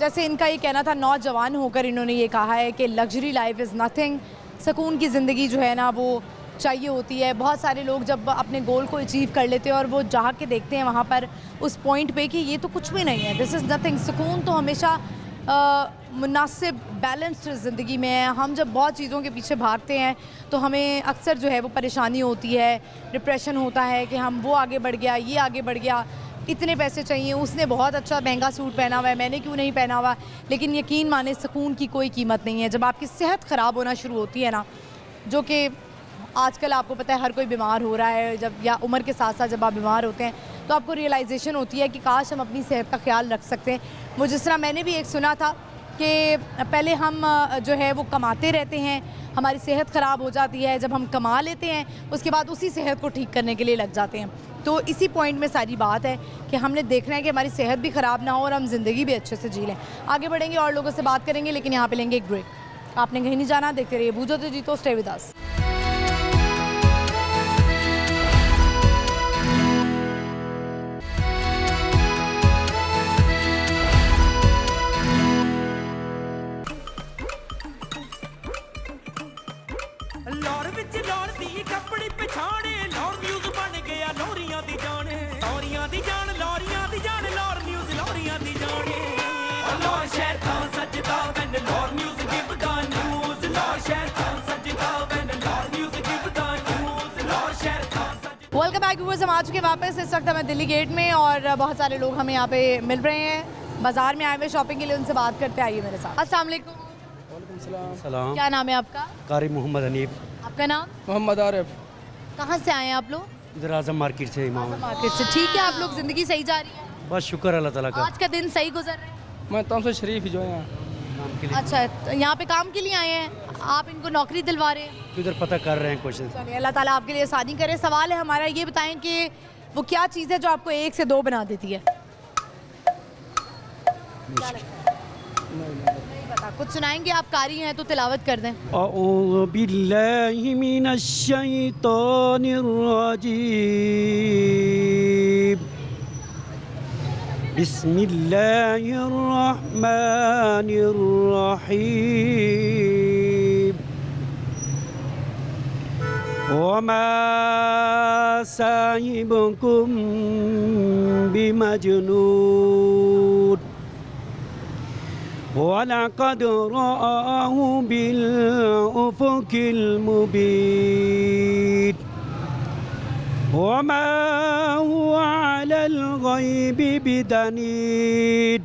जैसे इनका ये कहना था, नौजवान होकर इन्होंने ये कहा है कि लग्जरी लाइफ इज़ नथिंग। सुकून की ज़िंदगी जो है ना वो चाहिए होती है। बहुत सारे लोग जब अपने गोल को अचीव कर लेते हैं और वो जा के देखते हैं वहाँ पर उस पॉइंट पे कि ये तो कुछ भी नहीं है, दिस इज़ नथिंग। सुकून तो हमेशा मुनासिब बैलेंस्ड ज़िंदगी में है। हम जब बहुत चीज़ों के पीछे भागते हैं तो हमें अक्सर जो है वो परेशानी होती है, डिप्रेशन होता है कि हम वो आगे बढ़ गया, ये आगे बढ़ गया, इतने पैसे चाहिए, उसने बहुत अच्छा महंगा सूट पहना हुआ है, मैंने क्यों नहीं पहना हुआ। लेकिन यकीन माने सुकून की कोई कीमत नहीं है। जब आपकी सेहत ख़राब होना शुरू होती है ना, जो कि आजकल आपको पता है हर कोई बीमार हो रहा है, जब या उम्र के साथ साथ जब आप बीमार होते हैं तो आपको रियलाइजेशन होती है कि काश हम अपनी सेहत का ख्याल रख सकते हैं। वो जिस तरह मैंने भी एक सुना था कि पहले हम जो है वो कमाते रहते हैं, हमारी सेहत ख़राब हो जाती है, जब हम कमा लेते हैं उसके बाद उसी सेहत को ठीक करने के लिए लग जाते हैं। तो इसी पॉइंट में सारी बात है कि हमने देखना है कि हमारी सेहत भी ख़राब ना हो और हम ज़िंदगी भी अच्छे से जी लें। आगे बढ़ेंगे और लोगों से बात करेंगे, लेकिन यहाँ पे लेंगे एक ब्रेक। आपने कहीं नहीं जाना, देखते रहिए बूझो तो जीतो, स्टे विद अस। लाहौर विच लाहौर दी कपड़ी पछाणे, लाहौर न्यूज़ बन गया लाहौरियां दी जान, लाहौरियां दी जान, लाहौरियां दी जान, लाहौर न्यूज़ लाहौरियां दी जान। लाहौर शहर था सजदा when Lahore news give the news, Lahore शहर था सजदा when Lahore news give the news, Lahore शहर था सजदा। वेलकम बैक व्यूअर्स, हम आ चुके वापस। इस वक्त हमें दिल्ली गेट में और बहुत सारे लोग हमें यहाँ पे मिल रहे हैं, बाज़ार में आए हुए शॉपिंग के लिए। उनसे बात करते आइए मेरे साथ। अस्सलाम वालेकुम। सलाम। क्या नाम है आपका? कारी मोहम्मद हनीफ। आपका नाम? मोहम्मद आरिफ। कहाँ से आए हैं आप लोग? इधर आजम मार्केट से इमाम। मार्केट से। ठीक है, आप लोग ज़िंदगी सही जा रही है? बस शुक्र अल्लाह ताला का। आज का दिन सही गुजर रहा है? मैं तमसे शरीफ ही जो है काम के लिए अच्छा, तो यहाँ पे काम के लिए आए हैं, आप इनको नौकरी दिलवा रहे हैं? इधर पता कर रहे हैं कोशिश। चलिए, अल्लाह ताला आपके लिए आसानी करे। सवाल है हमारा, ये बताएं कि वो क्या चीज़ है जो आपको 1 से 2 बना देती है? क्या लगता है? नहीं पता। कुछ सुनाएंगे? आप कारी हैं तो तिलावत कर दें। अऊज़ु बिल्लाहि मिनश शैतानिर रजीम, बिस्मिल्लाहिर रहमानिर रहीम। वमा साहिबुकुम बिमजनून, वलक़द रआहु बिलउफ़ुक़िल मुबीन, वमा हुवा अलल ग़ैबि बिदनीन,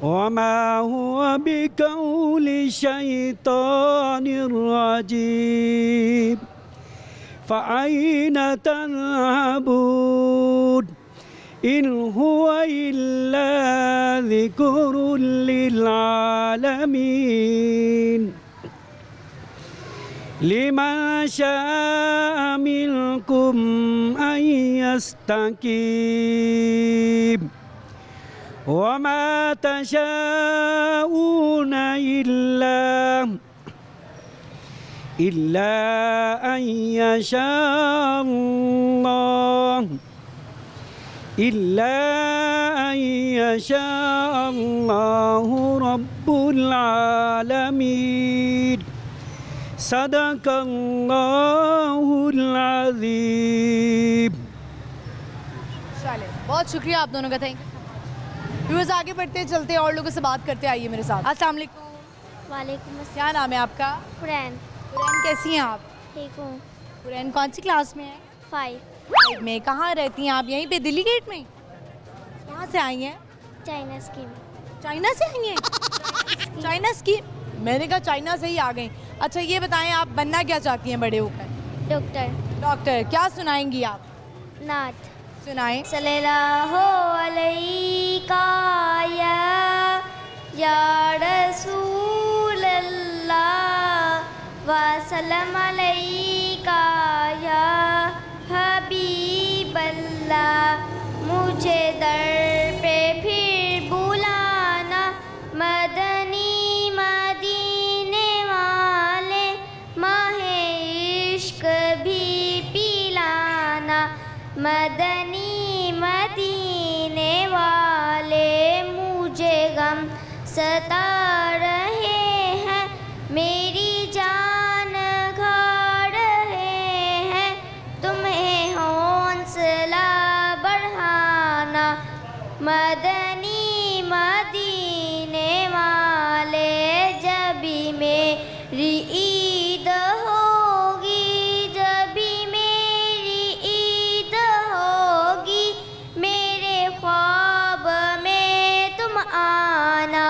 वमा हुवा बिक़ौलि शैतानिर रजीम। फ़अय्न तज़हबून इन हुवा इल्ला ज़िक्रुल लिलआलमीन, लिमन शाअ मिनकुम अन यस्तक़ीम, वमा तशाऊन इल्ला अन यशाअल्लाहु रब्बुल आलमीन। सदकल्लाहुल अज़ीम। चलिए, बहुत शुक्रिया आप दोनों का, थैंक यू। व्यूअर्स, आगे बढ़ते चलते और लोगों से बात करते, आइए मेरे साथ। अस्सलाम वालेकुम। वालेकुम अस्सलाम। क्या नाम है आपका? फुरैन। फुरैन, कैसी हैं आप? ठीक हूँ। फुरैन कौन सी क्लास में है? 5 में। कहाँ रहती हैं आप? यहीं पे दिल्ली गेट में? कहाँ से आई हैं? China scheme. चाइना से आई हैं? चाइना स्कीम, मैंने कहा चाइना से ही आ गई। अच्छा ये बताएं, आप बनना क्या चाहती हैं बड़े होकर? डॉक्टर। डॉक्टर। क्या सुनाएंगी आप? नात। सुनाएं। सल्लल्लाहु अलैका या रसूल अल्लाह व सल्लम अलैका या हबीब अल्लाह, मुझे दर पे फिर बुलाना, मदनी मदीने वाले, माहे इश्क भी पिलाना, मदनी मदीने वाले, मुझे गम सता रहे हैं, मेरी जान खा रहे हैं, तुम्हें हौसला बढ़ाना, मदनी मदीने वाले, जब भी मेरी ईद होगी, जब भी मेरी ईद होगी, मेरे ख्वाब में तुम आना,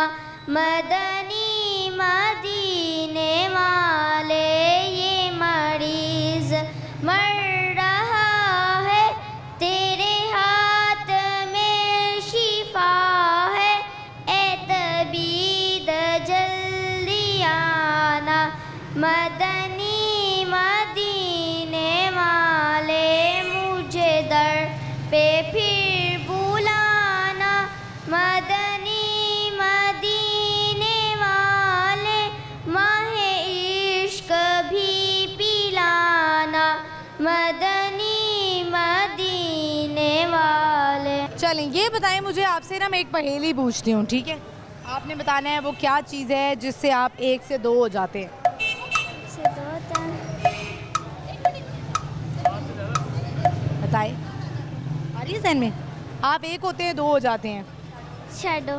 मदनी मदीने वाले, ये मरीज मर रहा है, तेरे हाथ में शिफा है, ए तबीब जल्दी आना, मदनी मदीने वाले, मुझे दर पे फिर बुलाना, मदनी मदीने वाले, माहे इश्क भी पिलाना, मदनी मदीने वाले। चलें, ये बताएं मुझे, आपसे ना मैं एक पहेली पूछती हूँ, ठीक है? आपने बताना है वो क्या चीज़ है जिससे आप 1 से 2 हो जाते हैं। बताएं, आ रही है ज़हन में? आप 1 होते हैं, 2 हो जाते हैं। शैडो।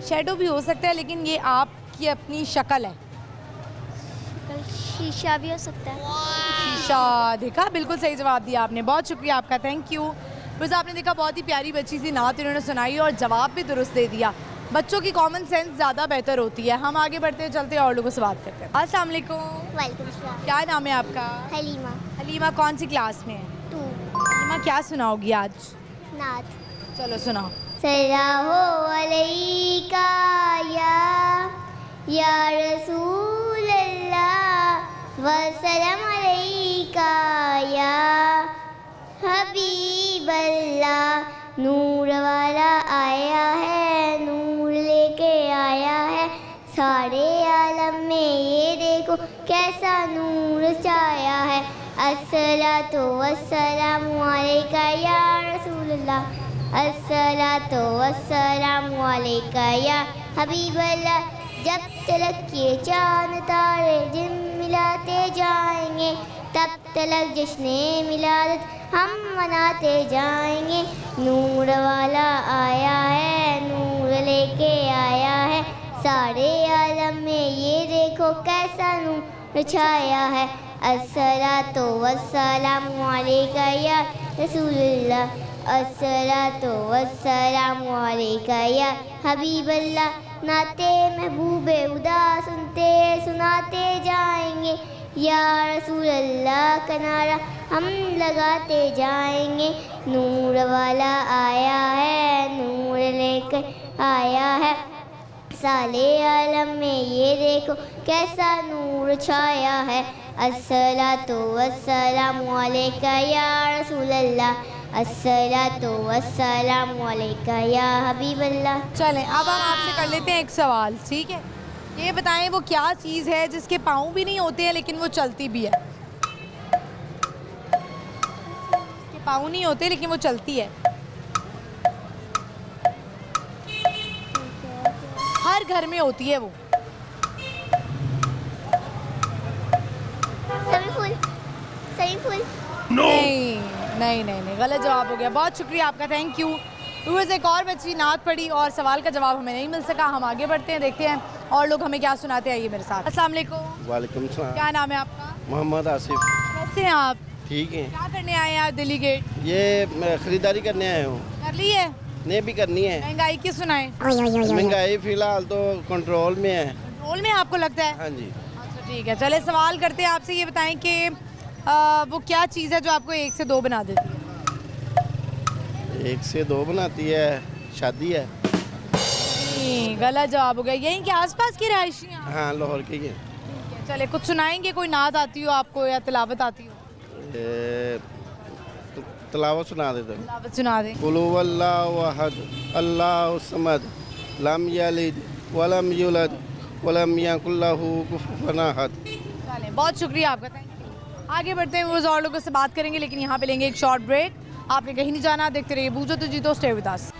शैडो भी हो सकता है, लेकिन ये आपकी अपनी शक्ल है। शीशा भी हो सकता है। शीशा। देखा, बिल्कुल सही जवाब दिया आपने, बहुत शुक्रिया आपका, थैंक यू। बस आपने देखा, बहुत ही प्यारी बच्ची थी, नात इन्होंने सुनाई और जवाब भी दुरुस्त दे दिया। बच्चों की कॉमन सेंस ज़्यादा बेहतर होती है। हम आगे बढ़ते चलते और लोगों से बात करते हैं। अस्सलाम वालेकुम। वालेकुम सलाम। क्या नाम है आपका? हलीमा। हलीमा, कौन सी क्लास में है? 2। हलीमा, क्या सुनाओगी आज? नात। चलो सुनाओ। सल्लल्लाहु अलैका या रसूल अल्लाह व सल्लम अलैका या हबीब अल्लाह, नूर वाला आया है, नूर लेके आया है, सारे आलम में ये देखो कैसा नूर छाया है, अस्सलातु वस्सलामु अलैका या रसूल अल्लाह, अस्सलातु वस्सलामु अलैका या हबीब अल्लाह, जब तलक ये चांद तारे दिन मिलाते जाएंगे, तब तलक जश्ने मिलादत हम मनाते जाएंगे, नूर वाला आया है, नूर लेके आया है, सारे आलम में ये देखो कैसा नूर छाया है, अस्सलातु वस्सलामु अलैका या रसूलुल्लाह, अस्सलातु वस्सलामु अलैका या हबीब अल्लाह, नाते महबूबे खुदा सुनते सुनाते जाएंगे, या रसूल अल्लाह का नारा हम लगाते जाएंगे, नूर वाला आया है, नूर लेकर आया है, साले आलम में ये देखो कैसा नूर छाया है, अस्सलातु वस्सलामु अलैका या रसूल अल्लाह, अस्सलातु वस्सलामु अलैका या हबीब अल्लाह। चलें, अब हम आपसे कर लेते हैं एक सवाल, ठीक है? ये बताएं वो क्या चीज़ है जिसके पाँव भी नहीं होते हैं लेकिन वो चलती भी है? इसके पाँव नहीं होते लेकिन वो चलती है। हर घर में होती है वो। सही फूल। नहीं नहीं नहीं नहीं, गलत जवाब हो गया। बहुत शुक्रिया आपका, थैंक यू। व्यूअर्स, एक और बच्ची नात पढ़ी और सवाल का जवाब हमें नहीं मिल सका। हम आगे बढ़ते हैं, देखते हैं और लोग हमें क्या सुनाते हैं। आइए मेरे साथ। अस्सलाम वालेकुम। वालेकुम सलाम। क्या नाम है आपका? मोहम्मद आसिफ। कैसे हैं आप? ठीक है। क्या करने आए हैं आप दिल्ली गेट? ये मैं खरीदारी करने आया हूँ। कर ली है? नहीं भी करनी है। महंगाई की सुनाए? महंगाई फिलहाल तो कंट्रोल में है। कंट्रोल में आपको लगता है? हाँ जी। अच्छा ठीक है, चले सवाल करते हैं आपसे। ये बताएं कि वो क्या चीज़ है जो आपको 1 से 2 बना देती है? 1 से 2 बनाती है, शादी है। नहीं, गलत जवाब हो गया। यहीं के आसपास की रहायशी हैं? हाँ, लाहौर की है। चले कुछ सुनाएंगे, कोई नात आती हो आपको या तिलावत आती हो? तलावत सुना दे दो। तिलावत सुना दें। कुल हुवल्लाहु अहद अल्लाहु समद लम यलिद वलम यूलद वलम यकुल लहू कुफुवन अहद। चलें, बहुत शुक्रिया आपका, थैंक यू। आगे बढ़ते हैं, वो और लोगों से बात करेंगे, लेकिन यहाँ पे लेंगे एक शॉर्ट ब्रेक। आपने कहीं नहीं जाना, देखते रहिए बूझो तो जीतो, स्टे विद अस।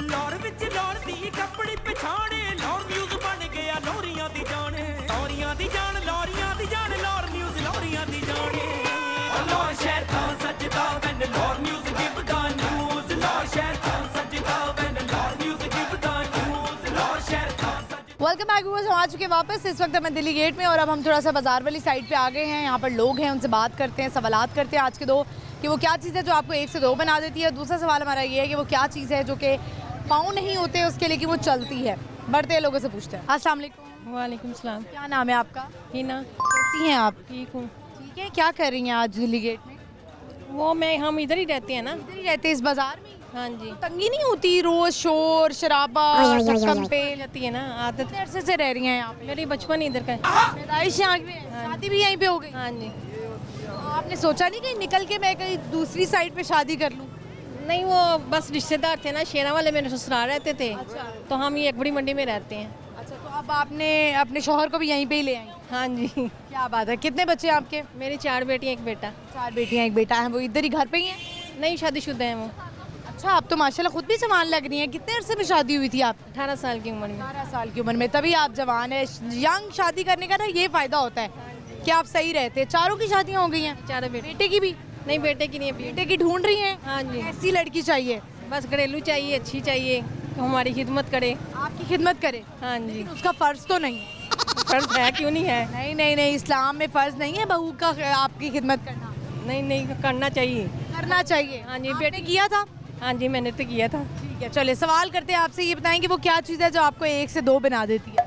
ਲਾਹੌਰ ਵਿੱਚ ਦੌੜਦੀ ਕੱਪੜੀ ਪਛਾਣੇ ਲਾਹੌਰ ਨਿਊਜ਼ ਬਣ ਗਿਆ ਲੋਰੀਆਂ ਦੀ ਜਾਣ ਲੋਰੀਆਂ ਦੀ ਜਾਣ ਲੋਰੀਆਂ ਦੀ ਜਾਣ ਲਾਹੌਰ ਨਿਊਜ਼ ਲੋਰੀਆਂ ਦੀ ਜਾਣੇ ਲਾਹੌਰ ਸ਼ਹਿਰ ਤਾਂ ਸੱਜਦਾ when Lahore news give the news Lahore ਸ਼ਹਿਰ ਤਾਂ ਸੱਜਦਾ when Lahore news give the news Lahore ਸ਼ਹਿਰ ਤਾਂ वेलकम बैक व्यूअर्स, हम आ चुके हैं वापस। इस वक्त मैं दिल्ली गेट में और अब हम थोड़ा सा बाजार वाली साइड पे आ गए हैं। यहाँ पर लोग हैं, उनसे बात करते हैं, सवालात करते हैं आज के 2 कि वो क्या चीज़ है जो आपको 1 से 2 बना देती है। दूसरा सवाल हमारा ये है कि वो क्या चीज़ है जो कि पाँव नहीं होते उसके, लेकिन वो चलती है। बढ़ते हैं, लोगों से पूछते हैं। अस्सलाम वालेकुम। वालेकुम सलाम। क्या नाम है आपका? हिना। कैसी हैं आप? ठीक हूँ। ठीक है, क्या कर रही हैं आज दिल्ली गेट में? वो मैं हम इधर ही रहते हैं ना। इधर ही रहते हैं इस बाजार में? हाँ जी। तंगी नहीं होती रोज शोर शराबा पे जाती है ना आदत। अरसे से रह रही हैं यहाँ पे? मेरी बचपन ही इधर का है। पैदाइश यहाँ की है, शादी भी यहीं पे हो गई? हाँ जी। आपने सोचा नहीं कहीं निकल के मैं कहीं दूसरी साइड पे शादी कर लूँ? नहीं, वो बस रिश्तेदार थे ना, शेरा वाले मेरे ससुराल रहते थे। अच्छा। तो हम ये अकबरी मंडी में रहते हैं। अच्छा, तो अब आपने अपने शौहर को भी यहीं पे ही ले आई? हाँ जी। क्या बात है। कितने बच्चे हैं आपके? मेरी 4 बेटियाँ 1 बेटा। 4 बेटियाँ 1 बेटा है। वो इधर ही घर पे ही हैं? नहीं, शादीशुदा है वो। अच्छा, आप तो माशाल्लाह खुद भी जवान लग रही हैं। कितने अरसे में शादी हुई थी आप? 18 साल की उम्र में। 18 साल की उम्र में, तभी आप जवान है। यंग शादी करने का ना ये फ़ायदा होता है कि आप सही रहते हैं। चारों की शादियाँ हो गई हैं? 4 बेटे। बेटे की भी? नहीं, बेटे की नहीं है। बेटे की ढूंढ रही हैं? हाँ जी। ऐसी लड़की चाहिए? बस घरेलू चाहिए, अच्छी चाहिए, तो हमारी खिदमत करे। आपकी खिदमत करे? हाँ जी। लेकिन उसका फ़र्ज़ तो नहीं? फर्ज है, क्यों नहीं है? नहीं नहीं नहीं, इस्लाम में फ़र्ज़ नहीं है बहू का आपकी खिदमत करना? नहीं नहीं, करना चाहिए। करना चाहिए। हाँ जी। बेटे किया था? हाँ जी, मैंने तो किया था। ठीक है, चले सवाल करते हैं आपसे। ये बताएं कि वो क्या चीज़ है जो आपको 1 से 2 बना देती है?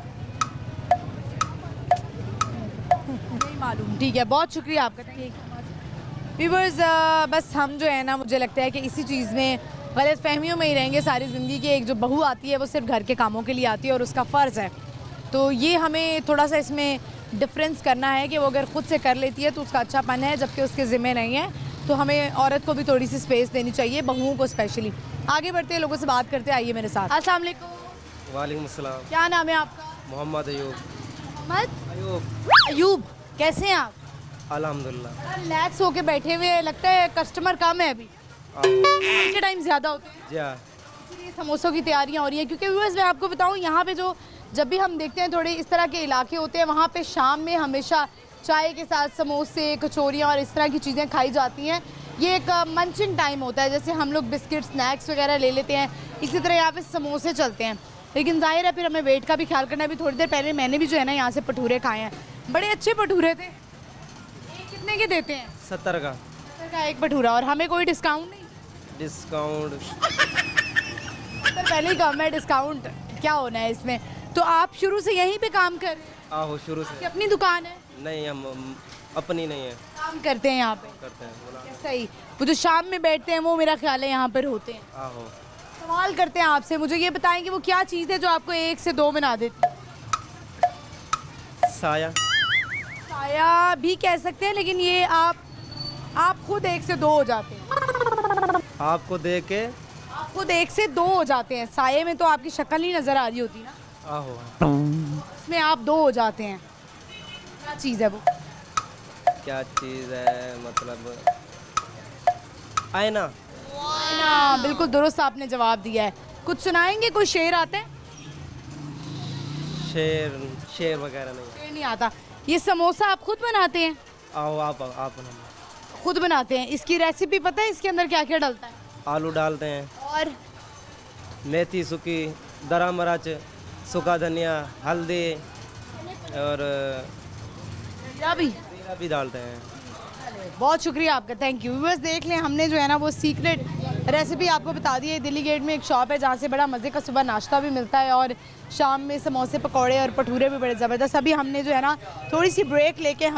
नहीं मालूम। ठीक है, बहुत शुक्रिया आपका। व्यूअर्स, बस हम जो है ना, मुझे लगता है कि इसी चीज़ में गलत फहमियों में ही रहेंगे सारी ज़िंदगी की। एक जो बहू आती है वो सिर्फ घर के कामों के लिए आती है और उसका फ़र्ज़ है। तो ये हमें थोड़ा सा इसमें डिफरेंस करना है कि वो अगर ख़ुद से कर लेती है तो उसका अच्छापन है, जबकि उसके ज़िम्मे नहीं है। तो हमें औरत को भी थोड़ी सी स्पेस देनी चाहिए, बहुओं को स्पेशली। आगे बढ़ते हैं, लोगों से बात करते हैं। आइए मेरे साथ। अस्सलाम वालेकुम। वालेकुम सलाम। क्या नाम है आपका? मोहम्मद अयूब। मोहम्मद अयूब। अयूब, कैसे हैं आप? अल्हम्दुलिल्लाह। रिलैक्स होके बैठे हुए हैं, लगता है कस्टमर कम है अभी। के टाइम ज़्यादा होते हैं, जी हाँ। इसलिए समोसों की तैयारियां हो रही हैं। क्योंकि व्यूअर्स, मैं आपको बताऊं, यहाँ पे जो जब भी हम देखते हैं थोड़े इस तरह के इलाके होते हैं, वहाँ पे शाम में हमेशा चाय के साथ समोसे, कचौरियाँ और इस तरह की चीज़ें खाई जाती हैं। ये एक मंचिंग टाइम होता है, जैसे हम लोग बिस्किट स्नैक्स वगैरह ले लेते हैं, इसी तरह यहाँ पे समोसे चलते हैं। लेकिन जाहिर है फिर हमें वेट का भी ख्याल करना है। अभी थोड़ी देर पहले मैंने भी जो है ना यहाँ से भटूरे खाए हैं, बड़े अच्छे भटूरे थे। एक कितने के देते हैं? 70 का। 70 का एक भटूरा। और हमें कोई डिस्काउंट नहीं? डिस्काउंट 70 पहले ही कम है, डिस्काउंट क्या होना है इसमें? तो आप शुरू से यहीं पे काम कर रहे हैं? आहो, शुरू से। कि अपनी दुकान है? नहीं, हम अपनी नहीं है। काम करते हैं यहाँ पे? करते हैं। सही। वो जो शाम में बैठते हैं वो मेरा ख्याल है यहाँ पर होते हैं। आहो। सवाल करते हैं आपसे, मुझे ये बताएं कि वो क्या चीज़ है जो आपको 1 से 2 बना देती है? साया। साया भी कह सकते हैं, लेकिन ये आप खुद 1 से 2 हो जाते हैं। आपको देख के आप खुद 1 से 2 हो जाते हैं। साये में तो आपकी शक्ल ही नज़र आ रही होती ना, आहो। उसमें आप 2 हो जाते हैं। क्या चीज़ है वो? क्या चीज़ है, मतलब आईना। आईना, बिल्कुल दुरुस्त आपने जवाब दिया है। कुछ सुनाएंगे, कोई शेर आते हैं? शेर वगैरह नहीं। शेर नहीं आता। ये समोसा आप खुद बनाते हैं? आओ आप बनाओ। खुद बनाते हैं। इसकी रेसिपी पता है? इसके अंदर क्या क्या डलता है? आलू डालते हैं और मेथी सूखी, दरा मिर्च, सूखा धनिया, हल्दी और जीरा भी डालते हैं। बहुत शुक्रिया आपका, थैंक यू। व्यूअर्स देख लें, हमने जो है ना वो सीक्रेट रेसिपी आपको बता दी है। दिल्ली गेट में एक शॉप है जहाँ से बड़ा मज़े का सुबह नाश्ता भी मिलता है और शाम में समोसे, पकौड़े और भटूरे भी बड़े ज़बरदस्त। अभी हमने जो है ना थोड़ी सी ब्रेक लेके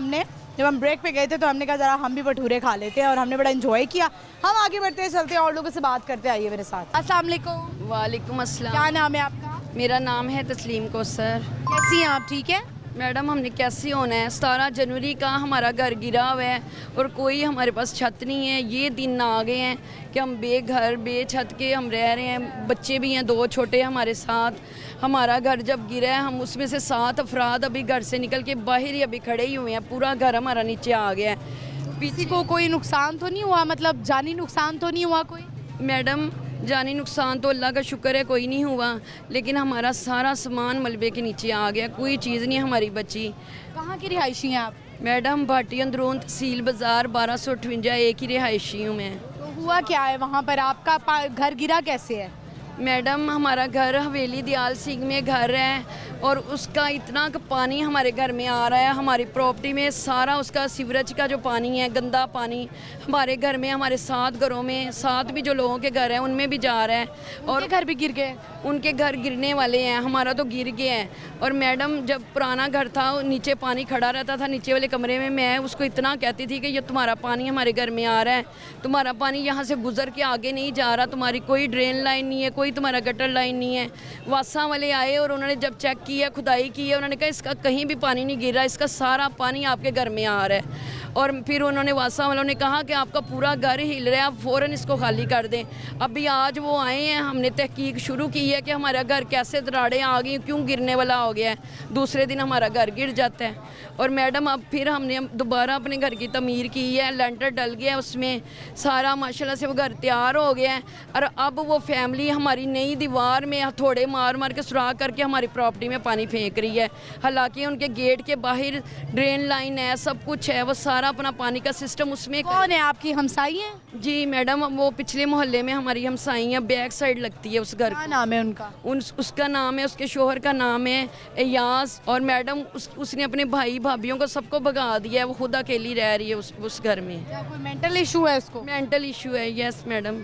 जब हम ब्रेक पे गए थे तो हमने कहा ज़रा हम भी भटूरे खा लेते हैं और हमने बड़ा एंजॉय किया। हम आगे बढ़ते हैं, चलते हैं और लोगों से बात करते, आइए मेरे साथ। अस्सलाम वालेकुम। वालेकुम अस्सलाम। क्या नाम है आपका? मेरा नाम है तस्लीम कौसर। कैसी हैं आप? ठीक है मैडम, हमने कैसे होना है? 17 जनवरी का हमारा घर गिरा हुआ है और कोई हमारे पास छत नहीं है। ये दिन आ गए हैं कि हम बेघर बेछत के हम रह रहे हैं। बच्चे भी हैं, 2 छोटे हमारे साथ। हमारा घर जब गिरा है, हम उसमें से 7 अफराद अभी घर से निकल के बाहर ही अभी खड़े ही हुए हैं। पूरा घर हमारा नीचे आ गया है। किसी को कोई नुकसान तो नहीं हुआ? मतलब जानी नुकसान तो नहीं हुआ कोई? मैडम, जानी नुकसान तो अल्लाह का शुक्र है कोई नहीं हुआ, लेकिन हमारा सारा सामान मलबे के नीचे आ गया। कोई चीज़ नहीं हमारी बची। कहाँ की रिहायशी हैं आप? मैडम, भाटी अंदरून, तहसील बाज़ार, 1258 एक ही रिहायशी हूँ मैं। तो हुआ क्या है वहाँ पर? आपका घर गिरा कैसे है? मैडम, हमारा घर हवेली दयाल सिंह में घर है और उसका इतना पानी हमारे घर में आ रहा है। हमारी प्रॉपर्टी में सारा उसका सीवरेज का जो पानी है, गंदा पानी हमारे घर में, हमारे 7 घरों में, 7 भी जो लोगों के घर हैं उनमें भी जा रहा है। और घर भी गिर गए? उनके घर गिरने वाले हैं, हमारा तो गिर गया है। और मैडम, जब पुराना घर था नीचे पानी खड़ा रहता था नीचे वाले कमरे में। मैं उसको इतना कहती थी कि ये तुम्हारा पानी हमारे घर में आ रहा है, तुम्हारा पानी यहाँ से गुजर के आगे नहीं जा रहा, तुम्हारी कोई ड्रेन लाइन नहीं है, कोई तुम्हारा गटर लाइन नहीं है। वासा वाले आए और उन्होंने जब चेक किया, खुदाई की है, उन्होंने कहा इसका कहीं भी पानी नहीं गिर रहा, इसका सारा पानी आपके घर में आ रहा है। और फिर उन्होंने वासा वालों ने कहा कि आपका पूरा घर हिल रहा है, आप फ़ौरन इसको खाली कर दें। अभी आज वो आए हैं, हमने तहकीक शुरू की है कि हमारा घर कैसे दराड़ें आ गई, क्यों गिरने वाला हो गया है। दूसरे दिन हमारा घर गिर जाता है। और मैडम, अब फिर हमने दोबारा अपने घर की तमीर की है, लेंटर डल गया है उसमें, सारा माशाल्लाह से वो घर तैयार हो गया है। और अब वो फैमिली हमारी नई दीवार में हथौड़े मार मार के सुराख करके हमारी प्रॉपर्टी में पानी फेंक रही है। हालांकि उनके गेट के बाहर ड्रेन लाइन है, सब कुछ है, वो सारा अपना पानी का सिस्टम उसमें। कौन है आपकी हमसाई है? जी मैडम, वो पिछले मोहल्ले में हमारी हमसाई है, बैक साइड लगती है उस घर। क्या नाम है उनका? उसका नाम है, उसके शोहर का नाम है एयाज। और मैडम, उसने अपने भाई भाभीियों को सबको भगा दिया है, वो खुद अकेली रह रही है उस घर में। क्या कोई मेंटल इशू है उसको? मेंटल इशू है, यस मैडम।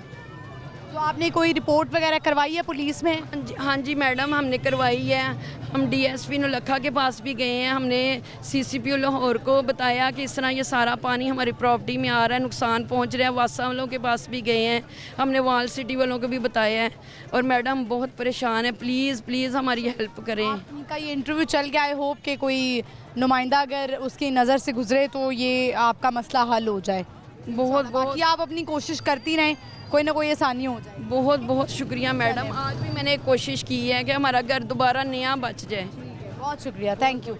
तो आपने कोई रिपोर्ट वगैरह करवाई है पुलिस में? हाँ जी मैडम, हमने करवाई है। हम DSP नौलखा के पास भी गए हैं, हमने CCPO लाहौर को बताया कि इस तरह ये सारा पानी हमारी प्रॉपर्टी में आ रहा है, नुकसान पहुंच रहा है। वासा वालों के पास भी गए हैं, हमने वॉल सिटी वालों को भी बताया है। और मैडम बहुत परेशान है, प्लीज़ प्लीज़ हमारी हेल्प करें। आपका ये इंटरव्यू चल गया, आई होप कि कोई नुमाइंदा अगर उसकी नज़र से गुजरे तो ये आपका मसला हल हो जाए। बहुत आप अपनी कोशिश करती रहें, कोई ना कोई आसानी हो जाए। बहुत बहुत शुक्रिया मैडम, आज भी मैंने कोशिश की है कि हमारा घर दोबारा नया बच जाए। बहुत शुक्रिया, थैंक यू।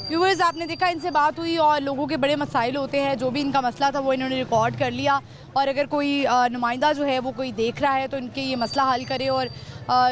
व्यूअर्स, आपने देखा इनसे बात हुई और लोगों के बड़े मसाइल होते हैं, जो भी इनका मसला था वो इन्होंने रिकॉर्ड कर लिया। और अगर कोई नुमाइंदा जो है वो कोई देख रहा है तो इनके ये मसला हल करे और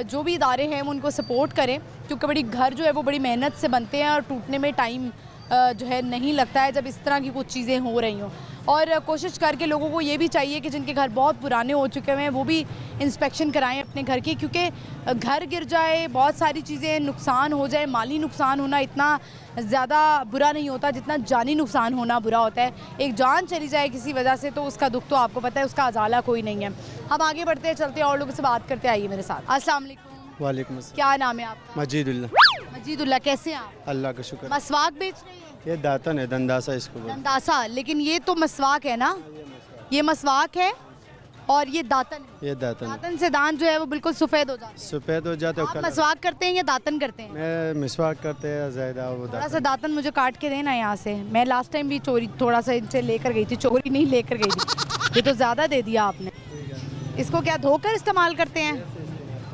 जो भी इदारे हैं वो उनको सपोर्ट करें, क्योंकि बड़ी घर जो है वो बड़ी मेहनत से बनते हैं और टूटने में टाइम जो है नहीं लगता है जब इस तरह की कुछ चीज़ें हो रही हों। और कोशिश करके लोगों को ये भी चाहिए कि जिनके घर बहुत पुराने हो चुके हैं वो भी इंस्पेक्शन कराएं अपने घर की, क्योंकि घर गिर जाए, बहुत सारी चीज़ें नुकसान हो जाए, माली नुकसान होना इतना ज़्यादा बुरा नहीं होता जितना जानी नुकसान होना बुरा होता है। एक जान चली जाए किसी वजह से तो उसका दुख तो आपको पता है, उसका अजाला कोई नहीं है। हम आगे बढ़ते हैं, चलते हैं और लोगों से बात करते, आइए मेरे साथ। अस्सलाम वालेकुम। वालेकुम अस्सलाम। क्या नाम है आपका? मजीदुल्लाह। मजीदुल्लाह, कैसे हैं आप? अल्लाह का शुक्र। मसवाक बेच रहे हैं? ये दातन है, दंदासा इसको बोलते हैं। दंदासा, लेकिन ये तो मसवाक है ना? ये मसवाक है और ये दातन है। ये दातन है। दातन से दांत जो है वो बिल्कुल सफ़ेद हो जाता है। सफ़ेद हो जाता है। आप मसवाक करते हैं या दातन करते हैं? मैं मिसवाक करते हैं ज़्यादा। वो थोड़ा सा दातन मुझे काट के देना यहाँ से। मैं लास्ट टाइम भी चोरी थोड़ा सा इनसे लेकर गई थी, चोरी नहीं लेकर गई थी, ये तो ज़्यादा दे दिया आपने। इसको क्या धोकर इस्तेमाल करते हैं?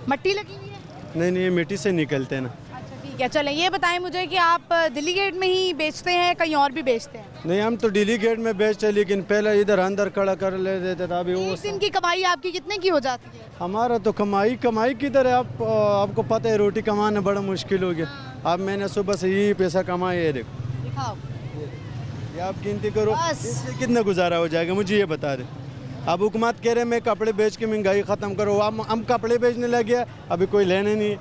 मट्टी लगी हुई है? नहीं नहीं, ये मिट्टी से निकलते हैं ना। अच्छा ठीक ठीक है, चलें ये बताएं मुझे कि आप दिल्ली गेट में ही बेचते हैं, कहीं और भी बेचते हैं? नहीं, हम तो दिल्ली गेट में बेचते, लेकिन पहले इधर अंदर खड़ा कर लेते थे। अभी वो एक दिन की कमाई आपकी कितने की हो जाती है? हमारा तो कमाई किधर है? आपको पता है, रोटी कमाना बड़ा मुश्किल हो गया। अब मैंने सुबह से यही पैसा कमाया है, देखो दिखाओ, ये आप गिनती करो, इससे कितना गुजारा हो जाएगा मुझे ये बता दे। अब हुकूमत कह रहे मैं कपड़े बेच के महंगाई ख़त्म करो, अब हम कपड़े बेचने लगे, अभी कोई लेने नहीं।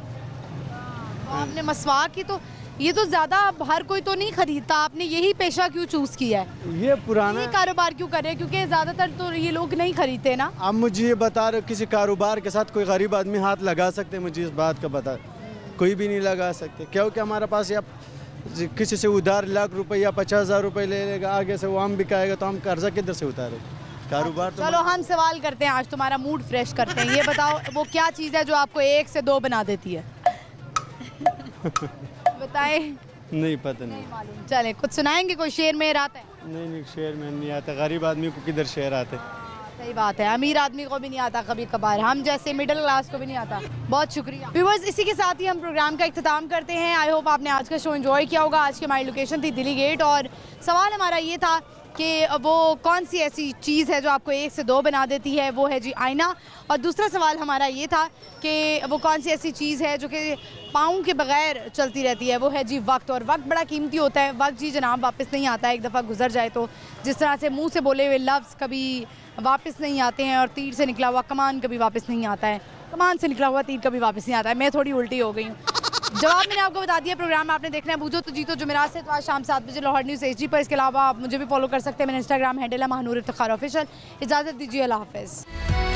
आपने मसवाक की तो ये तो ज़्यादा अब हर कोई तो नहीं खरीदता, आपने यही पेशा क्यों चूज़ किया है? ये पुराना ये कारोबार क्यों कर रहे हैं? क्योंकि ज़्यादातर तो ये लोग नहीं खरीदते ना। अब मुझे ये बता रहे, किसी कारोबार के साथ कोई गरीब आदमी हाथ लगा सकते? मुझे इस बात का बता, कोई भी नहीं लगा सकते, क्योंकि हमारे पास या किसी से उधार लाख रुपए या 50,000 रुपए ले लेगा, आगे से वो आम बिकाएगा तो हम कर्जा किधर से उतारे? कारोबार तो चलो हम सवाल करते हैं, आज तुम्हारा मूड फ्रेश करते हैं। ये बताओ वो क्या चीज़ है जो आपको 1 से 2 बना देती है? बताएं। नहीं पता, नहीं मालूम। चले कुछ सुनाएंगे, कोई शेर में आता है? नहीं, शेर में नहीं आता, गरीब आदमी को किधर शेर आते? सही बात है, अमीर आदमी को भी नहीं आता कभी कभार, हम जैसे मिडिल क्लास को भी नहीं आता। बहुत शुक्रिया व्यूअर्स, इसी के साथ ही हम प्रोग्राम का इख्तिताम करते हैं। आई होप आपने आज का शो एंजॉय किया होगा। आज की हमारी लोकेशन थी दिल्ली गेट और सवाल हमारा ये था कि वो कौन सी ऐसी चीज़ है जो आपको 1 से 2 बना देती है? वो है जी आईना। और दूसरा सवाल हमारा ये था कि वो कौन सी ऐसी चीज़ है जो कि पाँव के बगैर चलती रहती है? वो है जी वक्त। और वक्त बड़ा कीमती होता है, वक्त जी जनाब वापस नहीं आता है, एक दफ़ा गुजर जाए तो। जिस तरह से मुंह से बोले हुए लफ्ज़ कभी वापस नहीं आते हैं और तीर से निकला हुआ कमान कभी वापस नहीं आता है, कमान से निकला हुआ तीर कभी वापस नहीं आता है। मैं थोड़ी उल्टी हो गई हूँ। जवाब मैंने आपको बता दिया। प्रोग्राम आपने देखना है बूझो तो जीतो जुमेरात से तो आज शाम 7 बजे लाहौर न्यूज़ HD पर। इसके अलावा आप मुझे भी फॉलो कर सकते हैं, मेरा इंस्टाग्राम हैंडल है महानूर इफ्तिखार ऑफिशियल। इजाज़त दीजिए, अल्लाह हाफ़िज़।